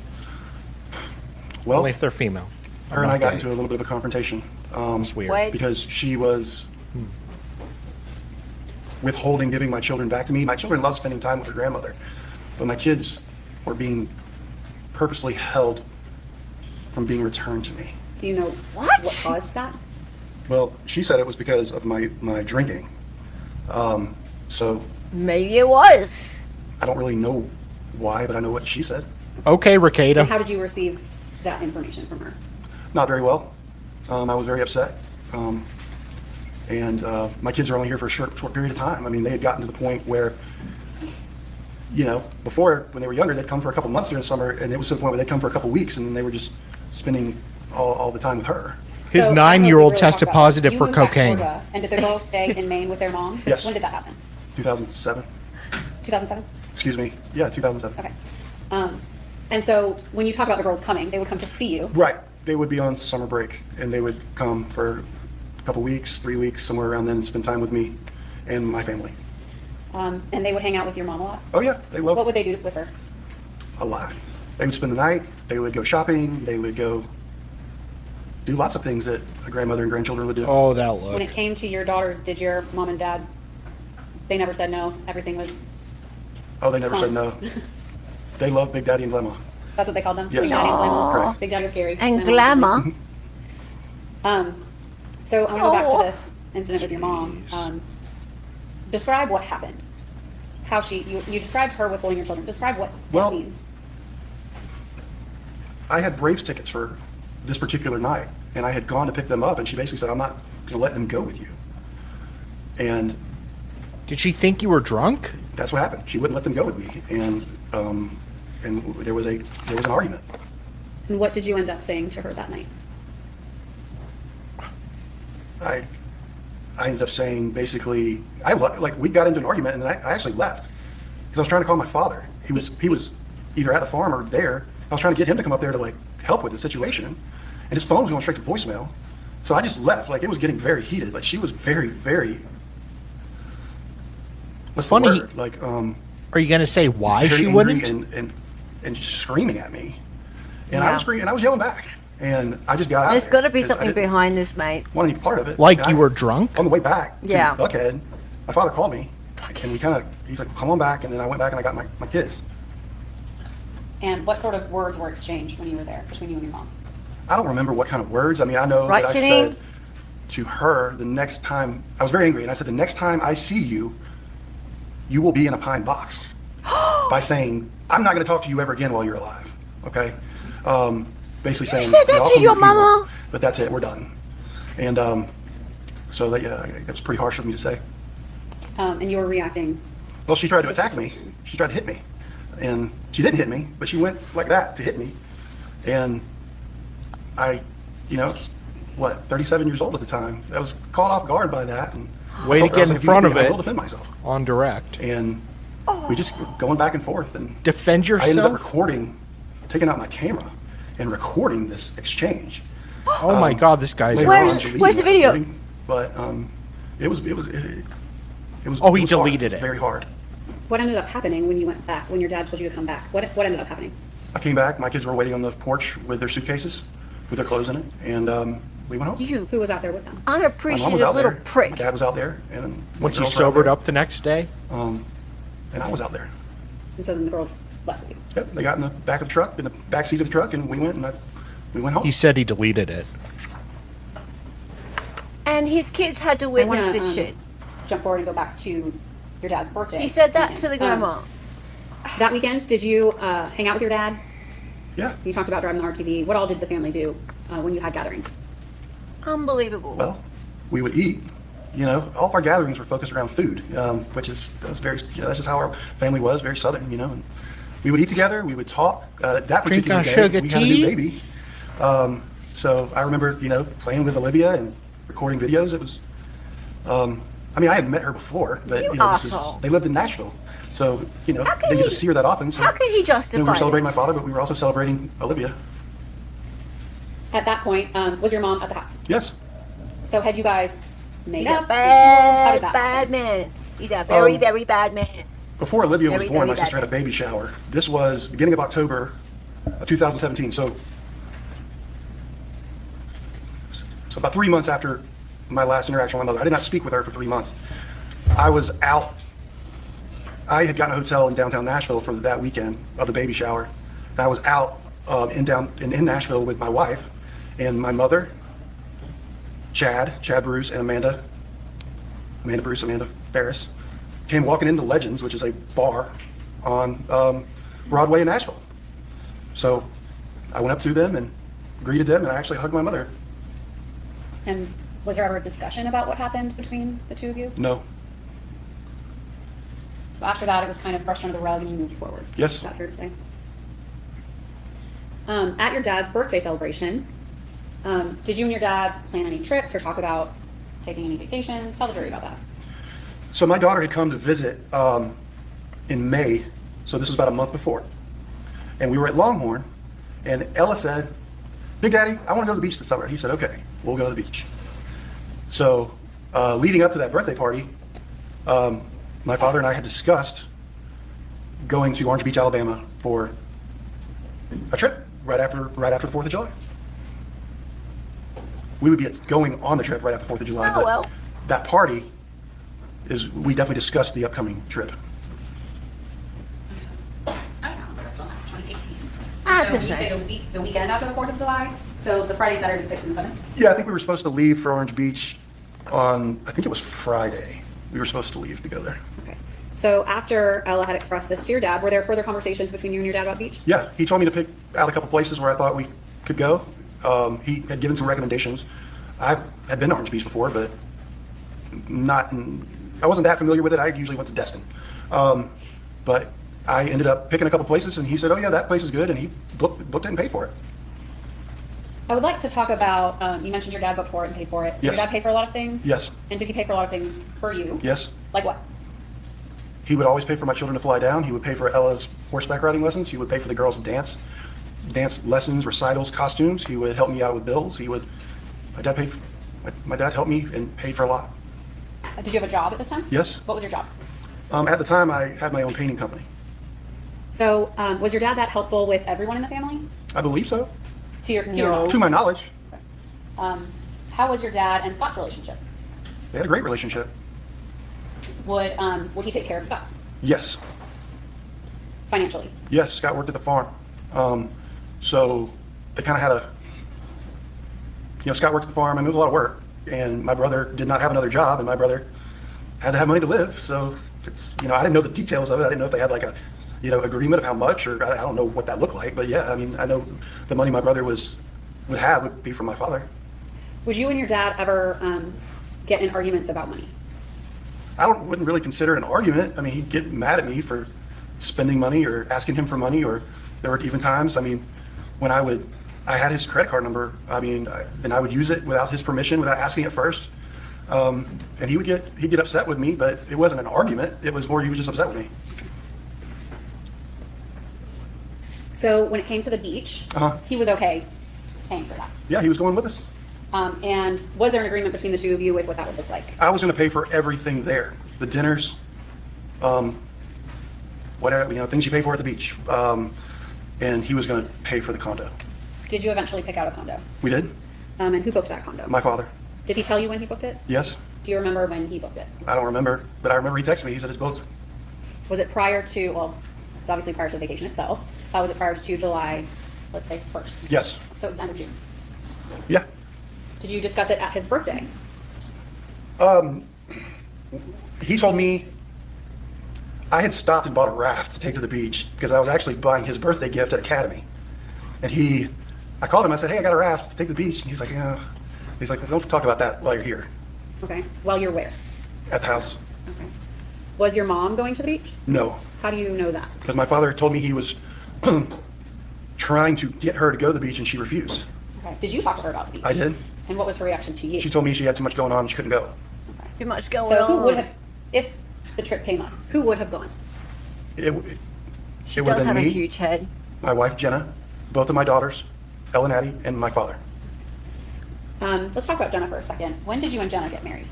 Well, Only if they're female. her and I got into a little bit of a confrontation. It's weird. Wait. Because she was withholding giving my children back to me. My children love spending time with their grandmother, but my kids were being purposely held from being returned to me. Do you know What? caused that? Well, she said it was because of my drinking. So Maybe it was. I don't really know why, but I know what she said. Okay, And Ricada. how did you receive that information from her? Not very well. I was very upset. And my kids are only here for a short period of time. I mean, they had gotten to the point where, before, when they were younger, they'd come for a couple months during the summer, and it was to the point where they'd come for a couple weeks, and then they were just spending all the time with her. His So, I don't know if 9-year-old we really tested talked about positive this. for You moved back to cocaine. Florida, and did the girls stay in Maine with their mom? Yes. When did that happen? 2007. 2007? Excuse me. Yeah, 2007. Okay. And so when you talk about the girls coming, they would come to see you. Right. They would be on summer break, and they would come for a couple weeks, 3 weeks, somewhere around then, and spend time with me and my family. And they would hang out with your mom a lot. Oh, yeah. They love What would they do with her? a lot. They would spend the night. They would go shopping. They would go do lots of things that a grandmother and grandchildren would do. Oh, that When look. it came to your daughters, did your mom and dad, they never said no? Everything was, Oh, they never said no. They love Big Daddy and Grandma. that's what they called them? Yes. Big Daddy and Glamour? Correct. Big Daddy was scary. And Grandma was glamour. So I want to go back Oh. to this incident with your mom. Describe what happened. How you described her withholding your children. Describe what Well- that means. I had Braves tickets for this particular night, and I had gone to pick them up, and she basically said, I'm not going to let them go with you. And Did she think you were drunk? that's what happened. She wouldn't let them go with me, and there was an argument. And what did you end up saying to her that night? I ended up saying basically, we got into an argument, and then I actually left because I was trying to call my father. He was either at the farm or there, I was trying to get him to come up there to like help with the situation, and his phone was going straight to voicemail. So I just left. Like, it was getting very heated. Like, she was very, very. What's Funny. the word? Like, Are you going to say why very she angry wouldn't? and just screaming at me, and I Yeah. was screaming and I was yelling back, and I just got out. There's got to be 'cause I something didn't behind this, mate. want any part of it. Like And you I- were drunk? on the way back to Yeah. Buckhead. My father called me, and he's like, "Come on back," and then I went back and I got my kids. And what sort of words were exchanged when you were there between you and your mom? I don't remember what kind of words. I mean, I know Right, that I Janine? said to her the next time, I was very angry, and I said, the next time I see you, you will be in a pine box. By saying, I'm not going to talk to you ever again while you're alive. Okay? Basically saying, said that "I'll to come your the funeral, mama?" But that's it, we're done. And so that, yeah, that was pretty harsh of me to say. And you were reacting. Well, she tried to attack me. She tried to hit me. And she didn't hit me, but she went like that to hit me. And I, what, 37 years old at the time. I was caught off guard by that. And Way I to told her, I get was in like, "If you front hit of me, I it. will defend myself." On direct. And we just were going back and forth. And Defend I ended up yourself? recording, taking out my camera and recording this exchange. Oh my God, this guy's Later Where's- on, deleting where's the that video? recording, But it was. Oh, he it was hard, deleted it. Very hard. What ended up happening when you went back, when your dad told you to come back? What ended up happening? I came back. My kids were waiting on the porch with their suitcases, with their clothes in it, and we went home. You Who was out there with them? My mom was unappreciative out little there. prick. My dad was out there, and my Once you girls were out sobered there. up the next day? And I was out there. And so then the girls left with you. Yep, they got in the back of the truck, in the back seat of the truck, and we went home. He said he deleted it. And his kids had to I witness wanna, this shit. jump forward and go back to your dad's birthday. He said that weekend. to the grandma. That weekend, did you hang out with your dad? Yeah. You talked about driving the RTV. What all did the family do when you had gatherings? Unbelievable. Well, we would eat. All of our gatherings were focused around food, that's very. That's just how our family was, very Southern. And we would eat together. We would talk. That particular our day, sugar we had a tea? new baby. So I remember, playing with Olivia and recording videos. It was. I mean, I had met her before, but You this asshole. they lived in Nashville, so How they could get he- to see her that often. So how could he we justify were celebrating my this? father, but we were also celebrating Olivia. At that point, was your mom at the house? Yes. So had you guys made He's a up? How bad, did that bad man. He's a very, Um, very bad man. Before Olivia was Very, born, very my sister bad. had a baby shower. This was beginning of October of 2017. So about 3 months after my last interaction with my mother. I did not speak with her for 3 months. I was out. I had gotten a hotel in downtown Nashville for that weekend of the baby shower. And I was out in Nashville with my wife and my mother, Chad Bruce, and Amanda Farris, came walking into Legends, which is a bar on Broadway in Nashville. So I went up to them and greeted them, and I actually hugged my mother. And was there ever a discussion about what happened between the two of you? No. So after that, it was kind of brushed under the rug and you moved forward. Yes. Is that fair to say? At your dad's birthday celebration, did you and your dad plan any trips or talk about taking any vacations? Tell the jury about that. So my daughter had come to visit in May, so this was about a month before. And we were at Longhorn, and Ella said, "Big Daddy, I want to go to the beach this summer." And he said, "Okay, we'll go to the beach." So leading up to that birthday party, my father and I had discussed going to Orange Beach, Alabama for a trip right after the 4th of July. We would be going on the trip right after the 4th of July, Oh, but well. that party we definitely discussed the upcoming trip. I don't know. That's on 2018. That's so a when you say shame. the weekend after the 4th of July? So the Friday, Saturday, 6th and 7th? Yeah, I think we were supposed to leave for Orange Beach on, I think it was Friday. We were supposed to leave to go there. Okay. So after Ella had expressed this to your dad, were there further conversations between you and your dad about beach? Yeah, he told me to pick out a couple places where I thought we could go. He had given some recommendations. I had been to Orange Beach before, but I wasn't that familiar with it. I usually went to Destin. But I ended up picking a couple places, and he said, "Oh yeah, that place is good," and he booked it and paid for it. I would like to talk about, you mentioned your dad booked for it and paid for it. Did Yes. your dad pay for a lot of things? Yes. And did he pay for a lot of things for you? Yes. Like what? He would always pay for my children to fly down. He would pay for Ella's horseback riding lessons. He would pay for the girls' dance dance lessons, recitals, costumes. He would help me out with bills. My dad helped me and paid for a lot. Did you have a job at this time? Yes. What was your job? At the time, I had my own painting company. So, was your dad that helpful with everyone in the family? I believe so, To your knowledge? to my knowledge. How was your dad and Scott's relationship? They had a great relationship. Would he take care of Scott Yes. financially? Yes, Scott worked at the farm. So they kind of had Scott worked at the farm, and it was a lot of work. And my brother did not have another job, and my brother had to have money to live. So it's, I didn't know the details of it. I didn't know if they had like a, agreement of how much, or I don't know what that looked like. But yeah, I mean, I know the money my brother would be from my father. Would you and your dad ever get in arguments about money? Wouldn't really consider it an argument. I mean, he'd get mad at me for spending money or asking him for money, or there were even times, I mean, when I had his credit card number, and I would use it without his permission, without asking it first. And he'd get upset with me, but it wasn't an argument. It was more, he was just upset with me. So when it came to the beach, he was okay paying for that. Yeah, he was going with us. And was there an agreement between the two of you with what that would look like? I was going to pay for everything there, the dinners, whatever, things you pay for at the beach. And he was going to pay for the condo. Did you eventually pick out a condo? We did. And who booked that condo? My father. Did he tell you when he booked it? Yes. Do you remember when he booked it? I don't remember, but I remember he texted me. He said it's booked. Was it prior to, well, it was obviously prior to the vacation itself. Was it prior to July, let's say 1st? Yes. So it was the end of June. Yeah. Did you discuss it at his birthday? He told me I had stopped and bought a raft to take to the beach because I was actually buying his birthday gift at Academy. And I called him, I said, hey, I got a raft to take to the beach. And he's like, yeah. He's like, don't talk about that while you're here. Okay. While you're where? At the house. Okay. Was your mom going to the beach? No. How do you know that? Because my father told me he was trying to get her to go to the beach and she refused. Okay. Did you talk to her about the beach? I did. And what was her reaction to you? She told me she had too much going on and she couldn't go. Too much going So on. who would have, if the trip came up, who would have gone? It She would does have have been a me, huge head. my wife Jenna, both of my daughters, Ellen, Addie, and my father. Let's talk about Jenna for a second. When did you and Jenna get married?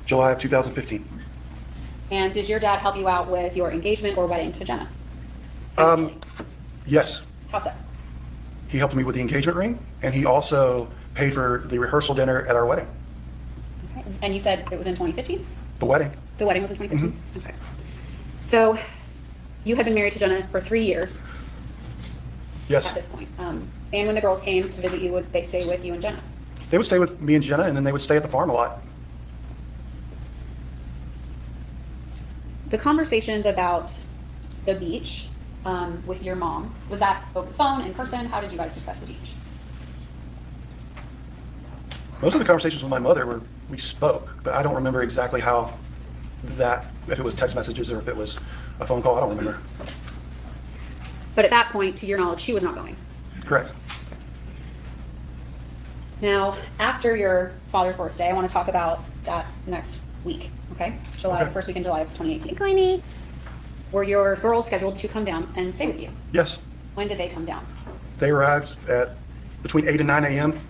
July of 2015. And did your dad help you out with your engagement or wedding to Jenna? Yes. How so? He helped me with the engagement ring, and he also paid for the rehearsal dinner at our wedding. Okay. And you said it was in 2015? The wedding. The wedding was in 2015? Okay. So you had been married to Jenna for 3 years Yes. at this point. And when the girls came to visit you, would they stay with you and Jenna? They would stay with me and Jenna, and then they would stay at the farm a lot. The conversations about the beach with your mom, was that over the phone, in person? How did you guys discuss the beach? Most of the conversations with my mother we spoke, but I don't remember exactly if it was text messages or if it was a phone call. I don't remember. But at that point, to your knowledge, she was not going. Correct. Now, after your father's birthday, I want to talk about that next week, okay? Okay. First week in July of 2018. Queenie. Were your girls scheduled to come down and stay with you? Yes. When did they come down? They arrived at between 8 and 9 a.m.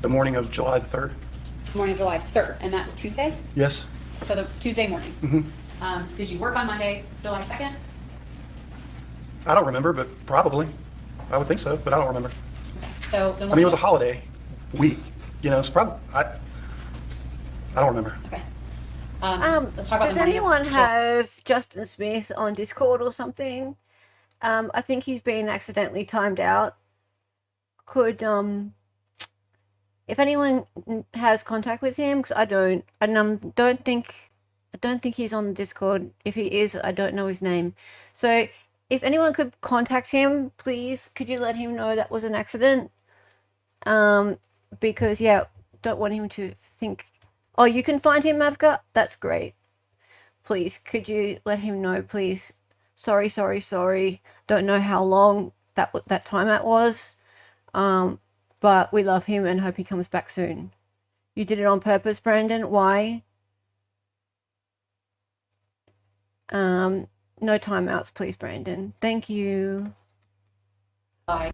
The morning of July the 3rd. Morning of July 3rd, and that's Tuesday? Yes. So the Tuesday morning. Mm-hmm. Did you work on Monday, July 2nd? I don't remember, but probably. I would think so, but I don't remember. So the I mean, it was a holiday week. It's probably, I don't remember. Okay. Let's talk about Does the morning of- anyone have Justin Smith on Discord or something? I think he's been accidentally timed out. Could if anyone has contact with him, because I don't, and don't think he's on the Discord. If he is, I don't know his name. So if anyone could contact him, please, could you let him know that was an accident? Because yeah, don't want him to think. Oh, you can find him, Mavka? That's great. Please, could you let him know, please? Sorry. Don't know how long that timeout was. But we love him and hope he comes back soon. You did it on purpose, Brandon. Why? No timeouts, please, Brandon. Thank you. July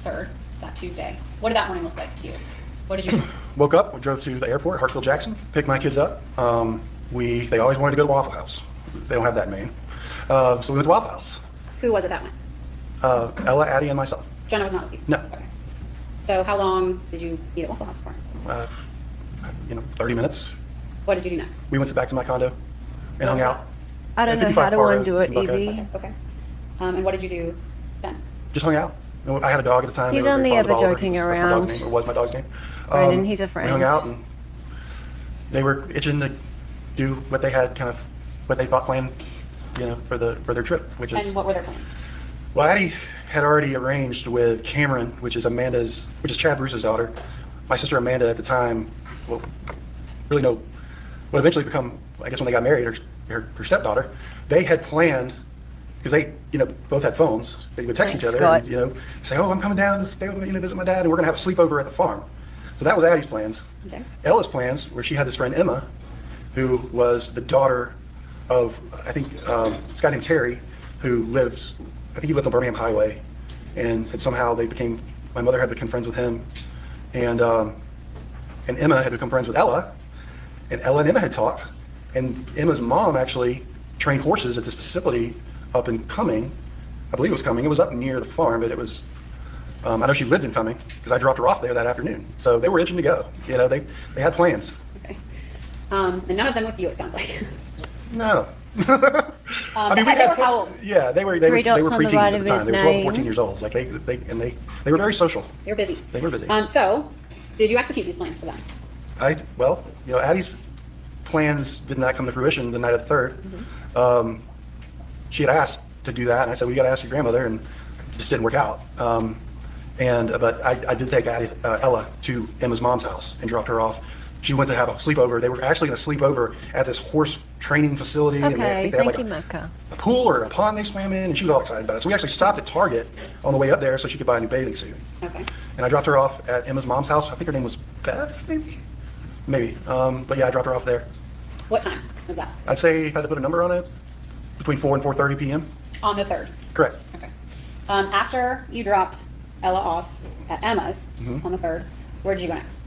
3rd, that Tuesday. What did that morning look like to you? What did you do? Woke up, we drove to the airport, Hartsfield Jackson, picked my kids up. They always wanted to go to Waffle House. They don't have that in Maine. So we went to Waffle House. Who was it that went? Ella, Addie, and myself. Jenna was not with you? No. Okay. So how long did you eat at Waffle House for? 30 minutes. What did you do next? We went back to my condo and hung out. I don't know 55 how to Far Road undo it, in Buckeye. Evie. Okay. And what did you do then? Just hung out. I had a dog at the time. He's They were only very fond of ever Oliver. joking That's my around. dog's name, or was my dog's name. Brandon, he's a We friend. hung out, and they were itching to do what they had what they thought planned, for their trip, which is. And what were their plans? Well, Addie had already arranged with Cameron, which is Chad Bruce's daughter. My sister Amanda at the time, would eventually become, I guess when they got married, her stepdaughter. They had planned, because they, both had phones. They would text Thanks, each other Scott. and, say, oh, I'm coming down to stay with me, visit my dad, and we're gonna have a sleepover at the farm. So that was Addie's plans. Okay. Ella's plans, where she had this friend Emma, who was the daughter of, I think, this guy named Terry, who lived on Birmingham Highway, and somehow my mother had become friends with him, and Emma had become friends with Ella, and Ella and Emma had talked, and Emma's mom actually trained horses at this facility up in Cumming. I believe it was Cumming. It was up near the farm, but it was, I know she lived in Cumming, because I dropped her off there that afternoon. So they were itching to go. They had plans. Okay. And none of them with you, it sounds like. No. They were how old? Yeah, they were Three dots on the preteens right at of the time. his They were 12 and name. 14 years old. Like they were very social. They were busy. They were busy. So, did you execute these plans for them? Addie's plans did not come to fruition the night of the 3rd. She had asked to do that, and I said, we got to ask your grandmother, and it just didn't work out. But I did take Ella to Emma's mom's house and dropped her off. She went to have a sleepover. They were actually going to sleep over at this horse training facility. And I Okay, think they had thank like you, Mocha. a pool or a pond they swam in, and she was all excited about it. So we actually stopped at Target on the way up there so she could buy a new bathing suit. Okay. And I dropped her off at Emma's mom's house. I think her name was Beth, maybe. But yeah, I dropped her off there. What time was that? I'd say if I had to put a number on it, between 4 and 4:30 p.m. On the 3rd. Correct. Okay. After you dropped Ella off at Emma's on the 3rd, where did you go next?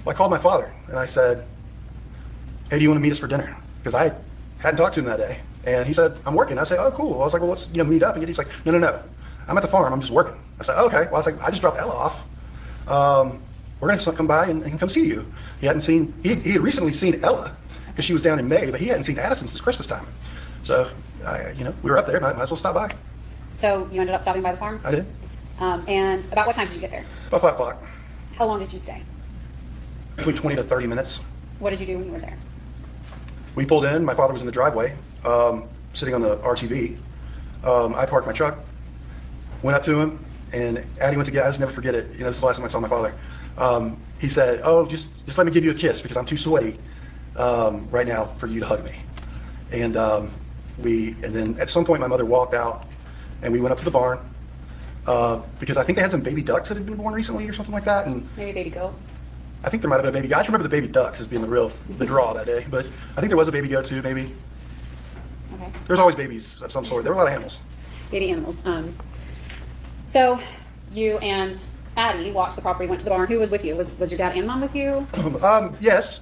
Well, I called my father and I said, hey, do you want to meet us for dinner? Because I hadn't talked to him that day. And he said, I'm working. I said, oh, cool. I was like, well, let's meet up. And he's like, no. I'm at the farm. I'm just working. I said, okay. Well, I was like, I just dropped Ella off. We're going to come by and come see you. He had recently seen Ella because she was down in May, but he hadn't seen Addison since Christmas time. So, we were up there. Might as well stop by. So you ended up stopping by the farm? I did. And about what time did you get there? About 5 o'clock. How long did you stay? Between 20 to 30 minutes. What did you do when you were there? We pulled in. My father was in the driveway, sitting on the RTV. I parked my truck, went up to him, and Addie went to get. I just never forget it. This is the last time I saw my father. He said, "Oh, just let me give you a kiss because I'm too sweaty right now for you to hug me." And then at some point my mother walked out, and we went up to the barn because I think they had some baby ducks that had been born recently or something like that, and Maybe baby goat? I think there might have been a baby goat. I just remember the baby ducks as being the draw that day, but I think there was a baby goat too, maybe. Okay. There's always babies of some sort. There were a lot of animals. Baby animals. So you and Addie walked the property, went to the barn. Who was with you? Was your dad and mom with you? Yes,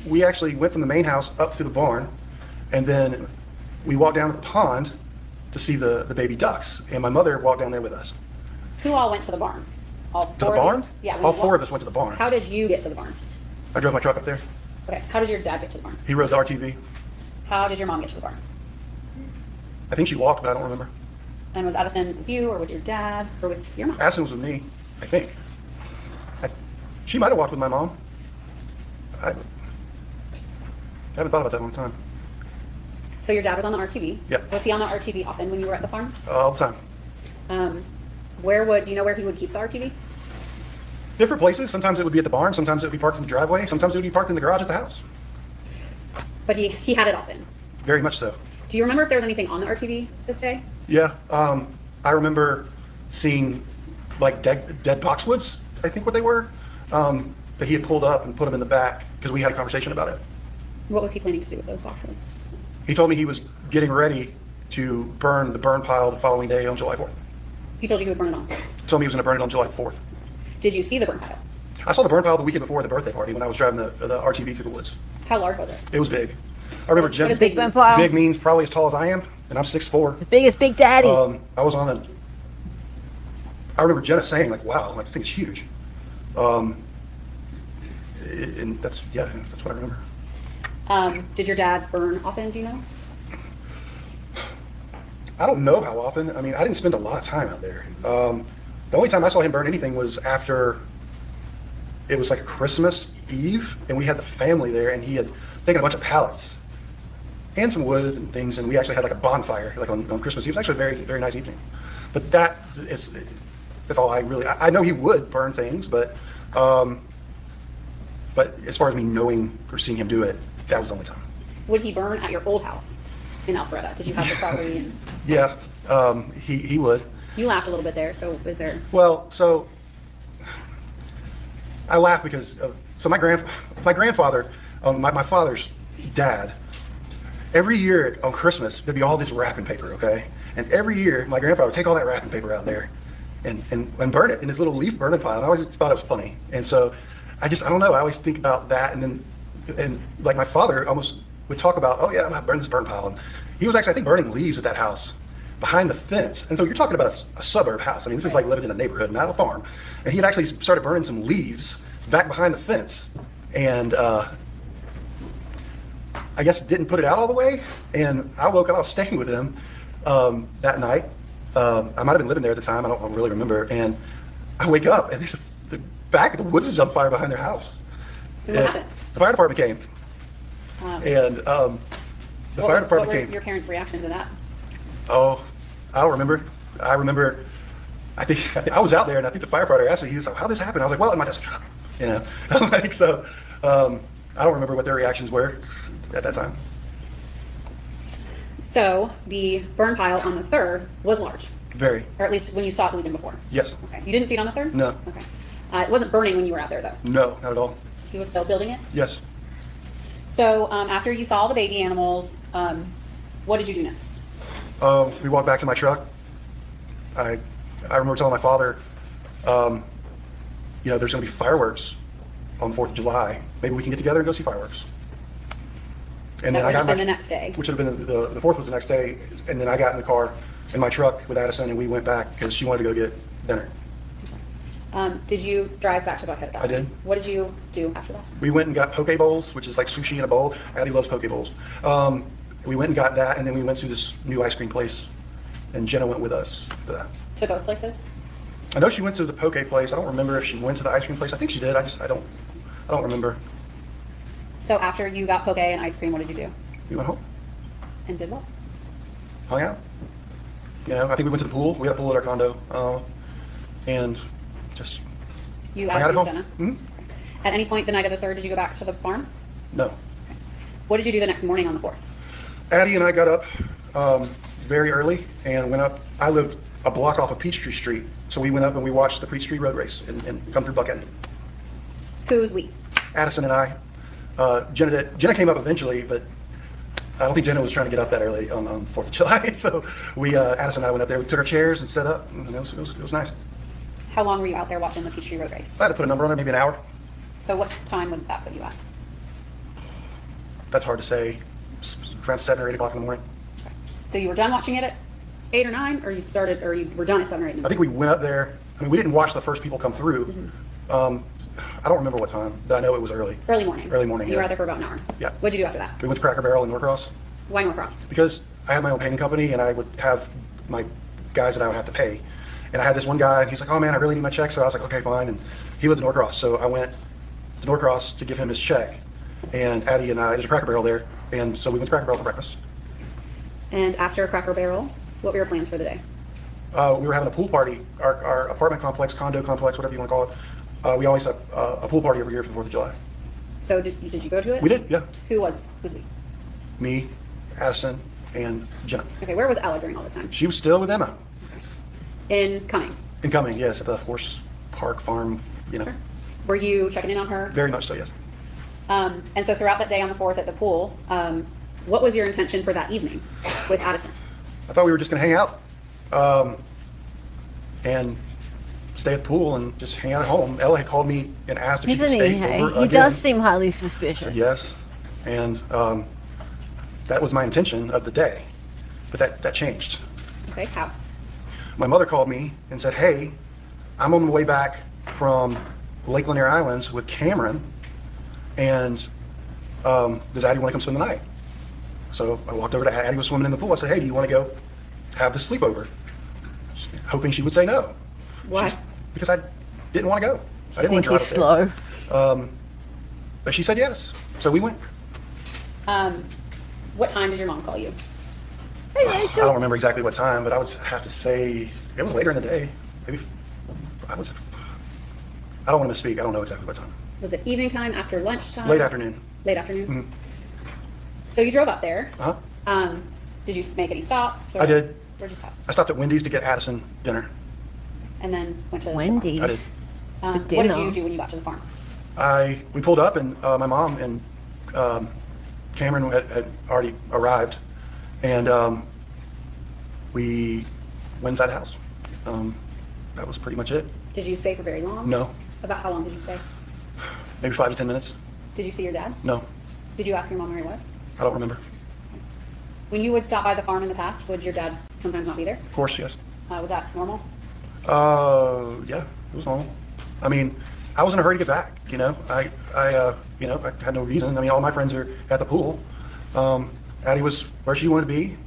we actually went from the main house up to the barn, and then we walked down to the pond to see the baby ducks, and my mother walked down there with us. Who all went to the barn? All To the four of you? barn? Yeah. when All you four walked- of us went to the barn. How did you get to the barn? I drove my truck up there. Okay. How did your dad get to the barn? He rode the RTV. How did your mom get to the barn? I think she walked, but I don't remember. And was Addison with you, or with your dad, or with your mom? Addison was with me, I think. She might have walked with my mom. I haven't thought about that in a long time. So your dad was on the RTV. Yeah. Was he on the RTV often when you were at the farm? All the time. Do you know where he would keep the RTV? Different places. Sometimes it would be at the barn. Sometimes it would be parked in the driveway. Sometimes it would be parked in the garage at the house. But he had it often. Very much so. Do you remember if there was anything on the RTV this day? Yeah. I remember seeing like dead boxwoods, I think what they were, that he had pulled up and put them in the back because we had a conversation about it. What was he planning to do with those boxwoods? He told me he was getting ready to burn the burn pile the following day on July 4th. He told you he would burn it on. Told me he was going to burn it on July 4th. Did you see the burn pile? I saw the burn pile the weekend before the birthday party when I was driving the RTV through the woods. How large was it? It was big. I remember What Jen. is big? Burn pile. Big means probably as tall as I am, and I'm 6'4". The biggest Big Daddy. I was on a. I remember Jenna saying like, "Wow, like, this thing's huge," and that's what I remember. Did your dad burn often? Do you know? I don't know how often. I mean, I didn't spend a lot of time out there. The only time I saw him burn anything was after it was like a Christmas Eve, and we had the family there, and he had taken a bunch of pallets and some wood and things, and we actually had like a bonfire like on Christmas Eve. It was actually a very, very nice evening. But that's all I know he would burn things, but as far as me knowing or seeing him do it, that was the only time. Would he burn at your old house in Alpharetta? Did you have the property? And Yeah, he would. you laughed a little bit there. So is there? Well, so I laugh because so my grandfather, my father's dad, every year on Christmas there'd be all this wrapping paper, okay, and every year my grandfather would take all that wrapping paper out there and burn it in his little leaf burning pile. And I always thought it was funny, and so I don't know. I always think about that, and like my father almost would talk about, oh yeah, I'm gonna burn this burn pile, and he was actually I think burning leaves at that house behind the fence. And so you're talking about a suburb house. I mean, this is like living in a neighborhood, not a farm. And he had actually started burning some leaves back behind the fence, and I guess didn't put it out all the way. And I woke up, I was staying with him that night. I might have been living there at the time, I don't really remember. And I wake up and there's the back of the woods is on fire behind their house. And what happened? The fire department came. And the fire department what were came. your parents' reaction to that? Oh, I don't remember. I remember, I think I was out there, and I think the firefighter asked me, he was like, how'd this happen? I was like, well, in my desk truck, you know. Like, so, I don't remember what their reactions were at that time. So the burn pile on the 3rd was large, Very. or at least when you saw it the weekend before. Yes. Okay. You didn't see it on the 3rd? No. Okay. It wasn't burning when you were out there, though. No, not at all. He was still building it? Yes. So after you saw all the baby animals, what did you do next? We walked back to my truck. I remember telling my father, you know, there's going to be fireworks on the 4th of July. Maybe we can get together and go see fireworks. And then I got the next day. which would have been the 4th was the next day. And then I got in the car in my truck with Addison, and we went back because she wanted to go get dinner. Did you drive back to Buckhead at that I did. point? What did you do after that? We went and got poke bowls, which is like sushi in a bowl. Addie loves poke bowls. We went and got that, and then we went to this new ice cream place, and Jenna went with us to that. To both places? I know she went to the poke place. I don't remember if she went to the ice cream place. I think she did. I don't remember. So after you got poke and ice cream, what did you do? We went home, And did what? hung out. You know, I think we went to the pool. We had a pool at our condo, and just You hung asked out at home. Jenna? Mhm. At any point the night of the 3rd, did you go back to the farm? No. What did you do the next morning on the 4th? Addie and I got up very early and went up. I lived a block off of Peachtree Street, so we went up and we watched the Peachtree Road Race and come through Buckhead. Who's we? Addison and I. Jenna came up eventually, but I don't think Jenna was trying to get up that early on 4th of July. So Addison and I went up there. We took our chairs and set up, and it was nice. How long were you out there watching the Peachtree Road Race? If I had to put a number on it, maybe an hour. So what time would that put you at? That's hard to say. Around 7 or 8 o'clock in the morning. So you were done watching it at 8 or 9, or you were done at 7 or 8 in the I think we went up there. I mean, we didn't watch the first people come through. I don't remember what time, but I know it was early. Early morning? Early morning, You were yes. out there for about an hour? Yeah. What'd you do after that? We went to Cracker Barrel in Norcross Why Norcross? because I had my own painting company, and I would have my guys that I would have to pay. And I had this one guy, and he's like, oh man, I really need my check. So I was like, okay, fine. And he lived in Norcross. So I went to Norcross to give him his check. And Addie and I, there's a Cracker Barrel there. And so we went to Cracker Barrel for breakfast. And after Cracker Barrel, what were your plans for the day? We were having a pool party, our apartment complex, condo complex, whatever you want to call it. We always have a pool party every year for the 4th of July. So did you go to it? We did, yeah. Who's we? Me, Addison, and Jenna. Okay, where was Ella during all this time? She was still with Emma. In Cumming. In Cumming, yes, at the horse park farm, you know. Sure. Were you checking in on her? Very much so, yes. And so throughout that day on the 4th at the pool, what was your intention for that evening? with Addison? I thought we were just gonna hang out, and stay at the pool and just hang out at home. Ella had called me and asked if she could Isn't he? stay Hey? over He again. does seem highly suspicious. Yes, and that was my intention of the day, but that changed. Okay, how? My mother called me and said, "Hey, I'm on the way back from Lake Lanier Islands with Cameron, and does Addie want to come spend the night?" So I walked over to Addie, was swimming in the pool. I said, "Hey, do you want to go have this sleepover?" Hoping she would say no. Why? Because I didn't want to go. I didn't want Think to he's drive up slow. there. But she said yes, so we went. What time did your mom call you? Hey, I Rachel. don't remember exactly what time, but I would have to say it was later in the day. Maybe I don't want to misspeak. I don't know exactly what time. Was it evening time, after lunchtime? Late afternoon. Late afternoon? Mhm. So you drove up there. Uh-huh. Did you make any stops? Or I did. Where'd you stop? I stopped at Wendy's to get Addison dinner. And then went to the Wendy's. I did. farm. The What did dinner. you do when you got to the farm? We pulled up and my mom and Cameron had already arrived, and we went inside the house. That was pretty much it. Did you stay for very long? No, About how long did you stay? maybe 5 to 10 minutes. Did you see your dad? No, Did you ask your mom where he was? I don't remember. When you would stop by the farm in the past, would your dad sometimes not be there? Of course, yes. Was that normal? Yeah, it was normal. I mean, I was in a hurry to get back. You know, I had no reason. I mean, all my friends are at the pool. Addie was where she wanted to be,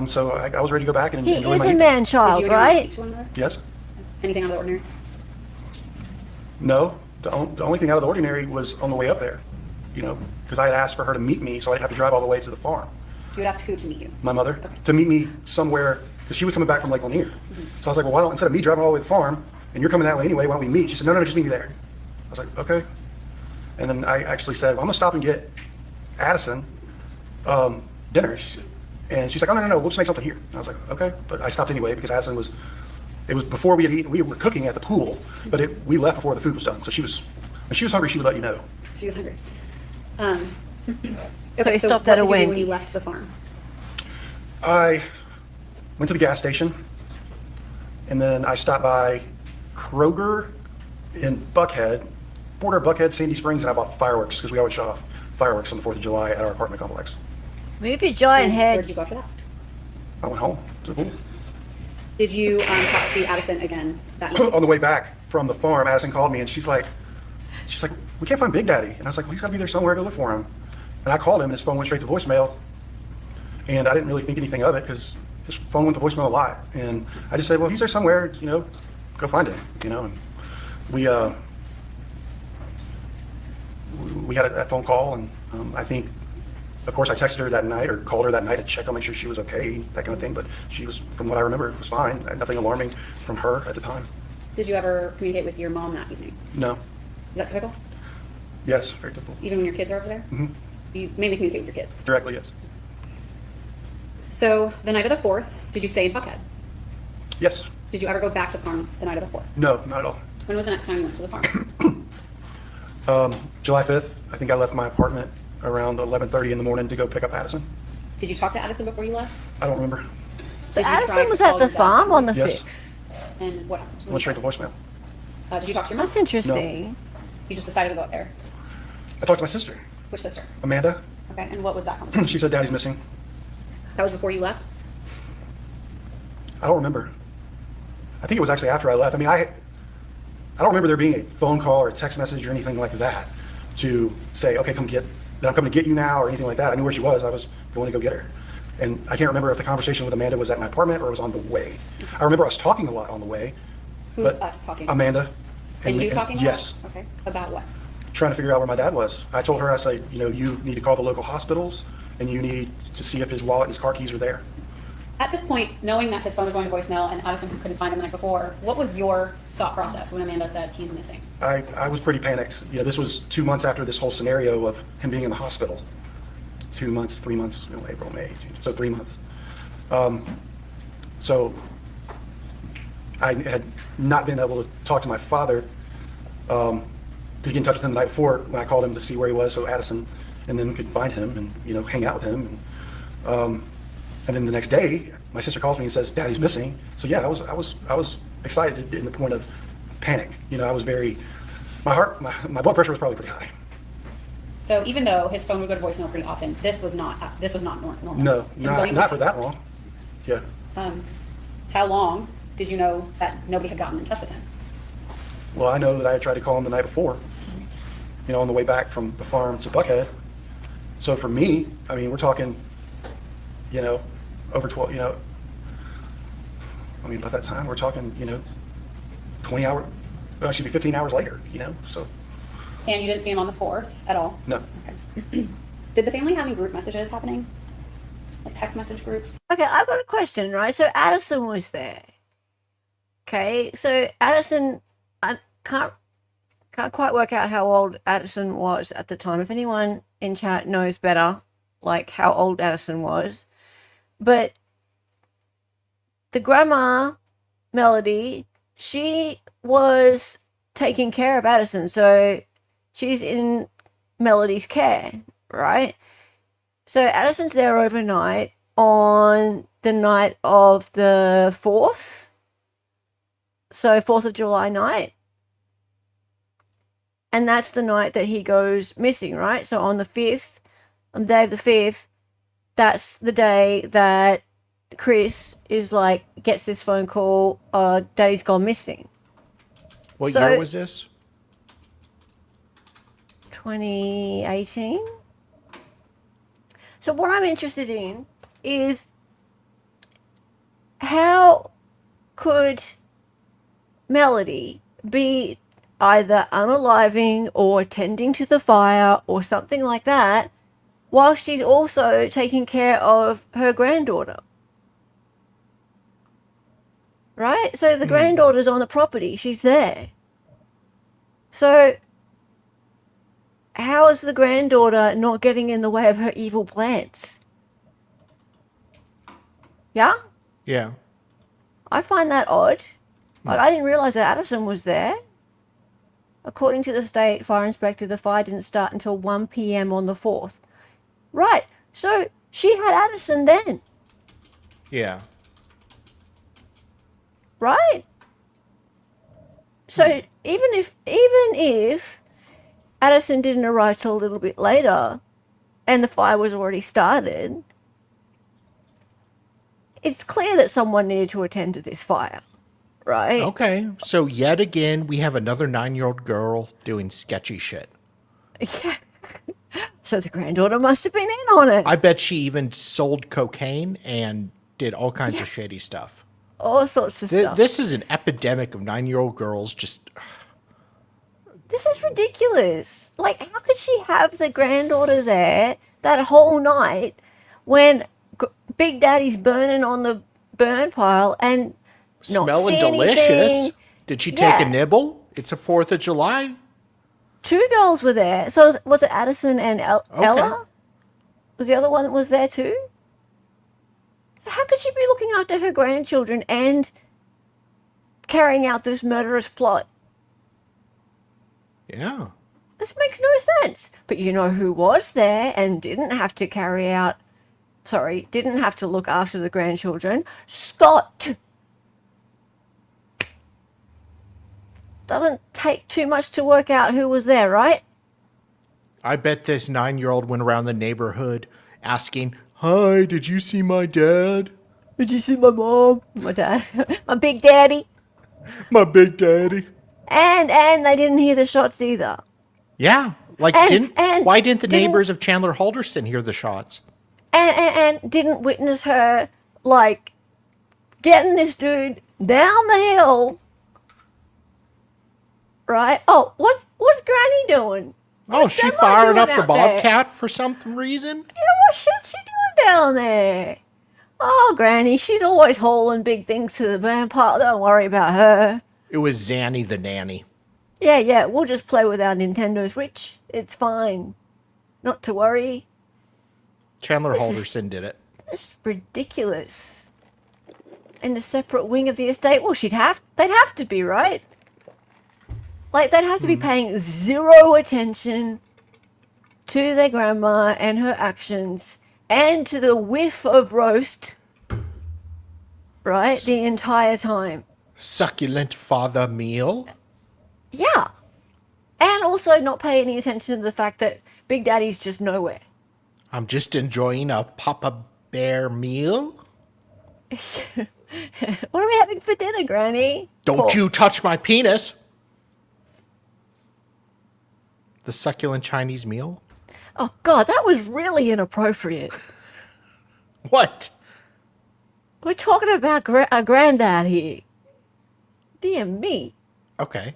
so I was ready to go back and He enjoy is my a evening. man Did child, you and your mom right? speak to one another? Yes. Anything out of the ordinary? No. The only thing out of the ordinary was on the way up there. You know, because I had asked for her to meet me, so I didn't have to drive all the way to the farm. You would ask who to meet you? My mother to meet me somewhere because she was coming back from Lake Lanier. So I was like, well, why don't instead of me driving all the way to the farm and you're coming that way anyway, why don't we meet? She said, no, just meet me there. I was like, okay. And then I actually said, well, I'm gonna stop and get Addison dinner. And she's like, oh no, we'll just make something here. And I was like, okay. But I stopped anyway because Addison it was before we had eaten. We were cooking at the pool, but we left before the food was done. So when she was hungry, she would let you know. She was hungry. So he stopped what at a did you do when you Wendy's. left the farm? I went to the gas station, and then I stopped by Kroger in Buckhead, border of Buckhead, Sandy Springs, and I bought fireworks because we always shut off fireworks on the 4th of July at our apartment complex. Move your giant And head. Where did you go after that? I went home to the pool. Did you talk to Addison again that evening? On the way back from the farm, Addison called me, and she's like, we can't find Big Daddy. And I was like, well, he's got to be there somewhere. Go look for him. And I called him, and his phone went straight to voicemail. And I didn't really think anything of it because his phone went to voicemail a lot. And I just said, well, he's there somewhere, you know, go find him, you know. And we had that phone call, and I think, of course, I texted her that night or called her that night to check on, make sure she was okay, that kind of thing. But she was, from what I remember, was fine. Nothing alarming from her at the time. Did you ever communicate with your mom that evening? No. Is that typical? Yes, very typical. Even when your kids are over there? Mm-hmm. You mainly communicate with your kids. Directly, yes. So the night of the 4th, did you stay in Buckhead? Yes. Did you ever go back to the farm the night of the 4th? No, not at all. When was the next time you went to the farm? July 5th, I think I left my apartment around 11:30 in the morning to go pick up Addison. Did you talk to Addison before you left? I don't remember. So Did you try Addison to was call at the your dad? farm on the Yes. 5th. And what happened? Went straight to voicemail. Did you talk to your mom? That's interesting. You just decided to go up there. I talked to my sister, Which sister? Amanda. Okay, and what was that conversation? She said Daddy's missing. That was before you left? I don't remember. I think it was actually after I left. I mean, I don't remember there being a phone call or a text message or anything like that to say, okay, I'm coming to get you now or anything like that. I knew where she was. I was going to go get her. And I can't remember if the conversation with Amanda was at my apartment or it was on the way. I remember us talking a lot on the way. Who's but us talking? Amanda. And you talking? Yes. About? Okay. About what? Trying to figure out where my dad was. I told her, I said, you need to call the local hospitals and you need to see if his wallet and his car keys are there. At this point, knowing that his phone was going to voicemail and Addison couldn't find him the night before, what was your thought process when Amanda said he's missing? I was pretty panicked. This was 2 months after this whole scenario of him being in the hospital. 2 months, 3 months, April, May, so 3 months. So I had not been able to talk to my father to get in touch with him the night before when I called him to see where he was so Addison and then could find him and hang out with him. And And then the next day, my sister calls me and says, Daddy's missing. So yeah, I was excited in the point of panic. I was my blood pressure was probably pretty high. So even though his phone would go to voicemail pretty often, this was not normal. No, And going not for that long. Yeah. How long did you know that nobody had gotten in touch with him? Well, I know that I had tried to call him the night before, on the way back from the farm to Buckhead. So for me, I mean, we're talking, over 12, by that time we're talking, 20 hours, well, it should be 15 hours later, so. And you didn't see him on the 4th at all? No. Okay. Did the family have any group messages happening? Like text message groups? Okay, I've got a question, right? So Addison was there. Okay, so Addison, I can't quite work out how old Addison was at the time. If anyone in chat knows better, like how old Addison was. But the grandma, Melody, she was taking care of Addison. So she's in Melody's care, right? So Addison's there overnight on the night of the 4th. So 4th of July night. And that's the night that he goes missing, right? So on the 5th, on the day of the 5th, that's the day that Chris is like, gets this phone call, Daddy's gone missing. What year was this? 2018. So what I'm interested in is how could Melody be either unaliving or tending to the fire or something like that while she's also taking care of her granddaughter? Right? So the granddaughter's on the property. She's there. So how is the granddaughter not getting in the way of her evil plans? Yeah? Yeah. I find that odd. Like, I didn't realize that Addison was there. According to the state fire inspector, the fire didn't start until 1 p.m. on the 4th. Right. So she had Addison then. Yeah. Right? So even if Addison didn't arrive till a little bit later and the fire was already started, it's clear that someone needed to attend to this fire, right? Okay. So yet again, we have another 9-year-old girl doing sketchy shit. Yeah. So the granddaughter must have been in on it. I bet she even sold cocaine and did all kinds of shady stuff. All sorts of stuff. This is an epidemic of 9-year-old girls just... This is ridiculous. Like, how could she have the granddaughter there that whole night when Big Daddy's burning on the burn pile and not smelling see delicious? anything? Did she take a nibble? It's the 4th of July. 2 girls were there. So was it Addison and Ella? Was the other one that was there too? How could she be looking after her grandchildren and carrying out this murderous plot? Yeah. This makes no sense. But you know who was there and didn't have to didn't have to look after the grandchildren? Scott. Doesn't take too much to work out who was there, right? I bet this 9-year-old went around the neighborhood asking, "Hi, did you see my dad? Did you see my mom? My dad? My big daddy?" My big daddy. And they didn't hear the shots either. Yeah. Like, And why didn't the neighbors of Chandler Halderson hear the shots? And didn't witness her, like, getting this dude down the hill. Right? Oh, what's Granny doing? Oh, What's she Grandma firing doing up the out there? Bobcat for some reason? Yeah, what shit's she doing down there? Oh, Granny, she's always hauling big things to the burn pile. Don't worry about her. It was Zanny the nanny. Yeah, we'll just play with our Nintendo Switch. It's fine. Not to worry. Chandler This is- Halderson did it. It's ridiculous. In a separate wing of the estate? Well, they'd have to be, right? Like, they'd have to be paying zero attention to their grandma and her actions and to the whiff of roast, right, the entire time. Succulent father meal. Yeah. And also not pay any attention to the fact that Big Daddy's just nowhere. I'm just enjoying a Papa Bear meal. What are we having for dinner, Granny? Don't Pork. you touch my penis. The succulent Chinese meal? Oh, God, that was really inappropriate. What? We're talking about our granddad here. Dear me. Okay.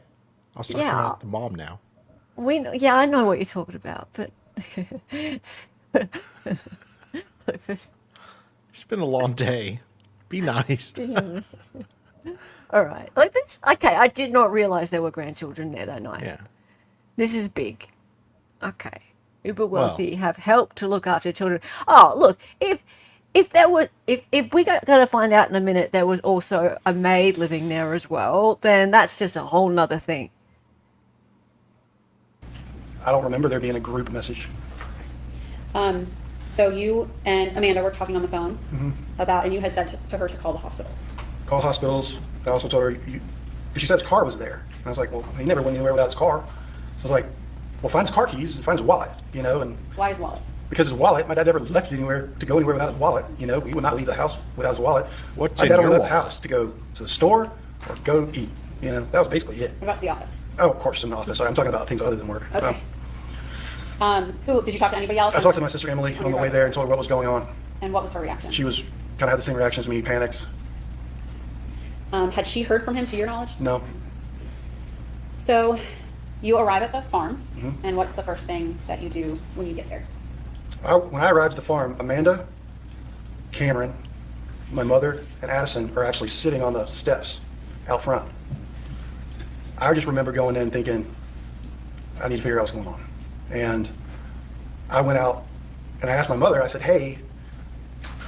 I'll start Yeah. about the mom now. Yeah, I know what you're talking about, but It's been a long day. Be nice. all right. Like this. Okay, I did not realize there were grandchildren there that night. Yeah. This is big. Okay. Uber Well. wealthy have helped to look after children. Oh, look, if there were if we got to find out in a minute there was also a maid living there as well, then that's just a whole nother thing. I don't remember there being a group message. So you and Amanda were talking on the phone Mm-hmm. about, and you had said to her to call the hospitals. Call hospitals. I also told her, because she said his car was there. And I was like, well, he never went anywhere without his car. So I was like, well, find his car keys and find his wallet, and Why his wallet? because his wallet, my dad never left anywhere to go anywhere without his wallet. He would not leave the house without his wallet. What's my in dad your only left the wallet? house to go to the store or go eat. That was basically it. What about to the office? Oh, of course, in the office. I'm talking about things other than work. Okay. Who did you talk to anybody else? I talked to my sister Emily on the way there and told her what was going on. And what was her reaction? She was kind of had the same reaction as me, panicked. Had she heard from him to your knowledge? No. So you arrive at the farm, Mm-hmm. and what's the first thing that you do when you get there? When I arrived at the farm, Amanda, Cameron, my mother, and Addison are actually sitting on the steps out front. I just remember going in thinking, I need to figure out what's going on. And I went out and I asked my mother, I said, hey,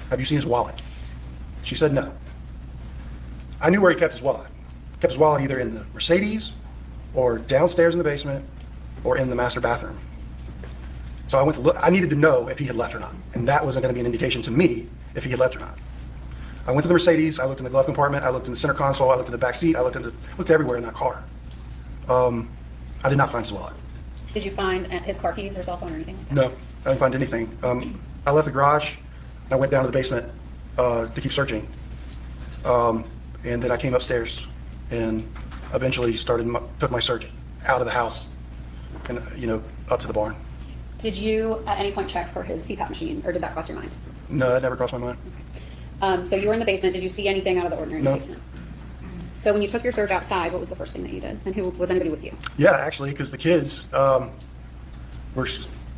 have you seen his wallet? She said no. I knew where he kept his wallet. He kept his wallet either in the Mercedes or downstairs in the basement or in the master bathroom. So I went to look. I needed to know if he had left or not. And that wasn't going to be an indication to me if he had left or not. I went to the Mercedes. I looked in the glove compartment. I looked in the center console. I looked in the back seat. I looked everywhere in that car. I did not find his wallet. Did you find his car keys or cell phone or anything like that? No, I didn't find anything. I left the garage. And I went down to the basement to keep searching. And then I came upstairs and eventually took my search out of the house and up to the barn. Did you at any point check for his CPAP machine, or did that cross your mind? No, that never crossed my mind. So you were in the basement. Did you see anything out of the ordinary in No. the basement? So when you took your search outside, what was the first thing that you did? And was anybody with you? Yeah, actually, because the kids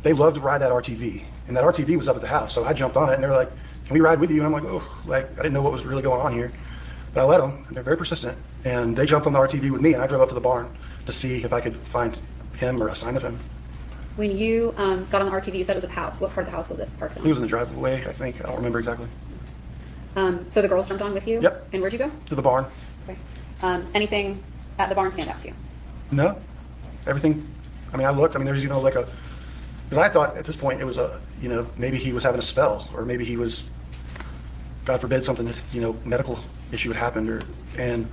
they loved to ride that RTV, and that RTV was up at the house. So I jumped on it, and they were like, "Can we ride with you?" And I'm like, "Oh, I didn't know what was really going on here," but I let them. And they're very persistent, and they jumped on the RTV with me, and I drove up to the barn to see if I could find him or a sign of him. When you got on the RTV, you said it was at the house. What part of the house was it parked He was on? in the driveway, I think. I don't remember exactly. So the girls jumped on with you? Yep. And where'd you go? To the barn. Okay. Anything at the barn stand out to you? No, everything. I mean, I looked. I mean, there was even because I thought at this point it was maybe he was having a spell, or maybe he was, God forbid, something medical issue had happened, and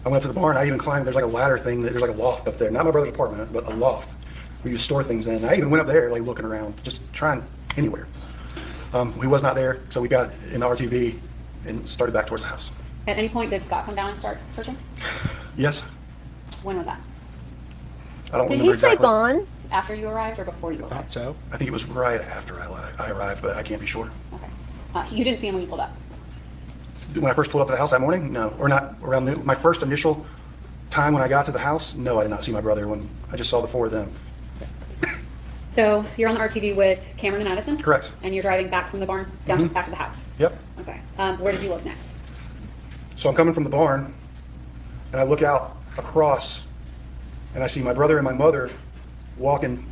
I went to the barn. I even climbed. There's like a ladder thing. There's like a loft up there, not my brother's apartment, but a loft where you store things in. I even went up there, like looking around, just trying anywhere. He was not there, so we got in the RTV and started back towards the house. At any point, did Scott come down and start searching? Yes, When was that? I don't Did remember he say exactly. Bon? After you arrived or before you Thought arrived? so. I think it was right after I arrived, but I can't be sure. Okay. You didn't see him when you pulled up? When I first pulled up to the house that morning, no, or not around my first initial time when I got to the house. No, I did not see my brother when I just saw the four of them. So you're on the RTV with Cameron and Addison? Correct. And you're driving back from the barn down back to the house? Yep. Okay. Where did you look next? So I'm coming from the barn, and I look out across, and I see my brother and my mother walking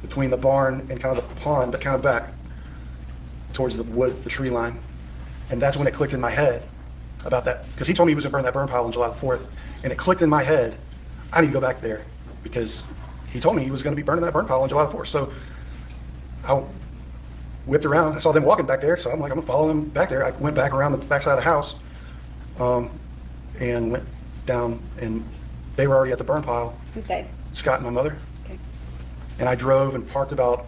between the barn and kind of the pond, but kind of back towards the wood, the tree line. And that's when it clicked in my head about that, because he told me he was going to burn that burn pile on July the 4th, and it clicked in my head, I need to go back there, because he told me he was going to be burning that burn pile on July the 4th. So whipped around. I saw them walking back there, so I'm like, I'm gonna follow them back there. I went back around the backside of the house, and went down, and they were already at the burn pile. Who's they? Scott and my mother. Okay. And I drove and parked about,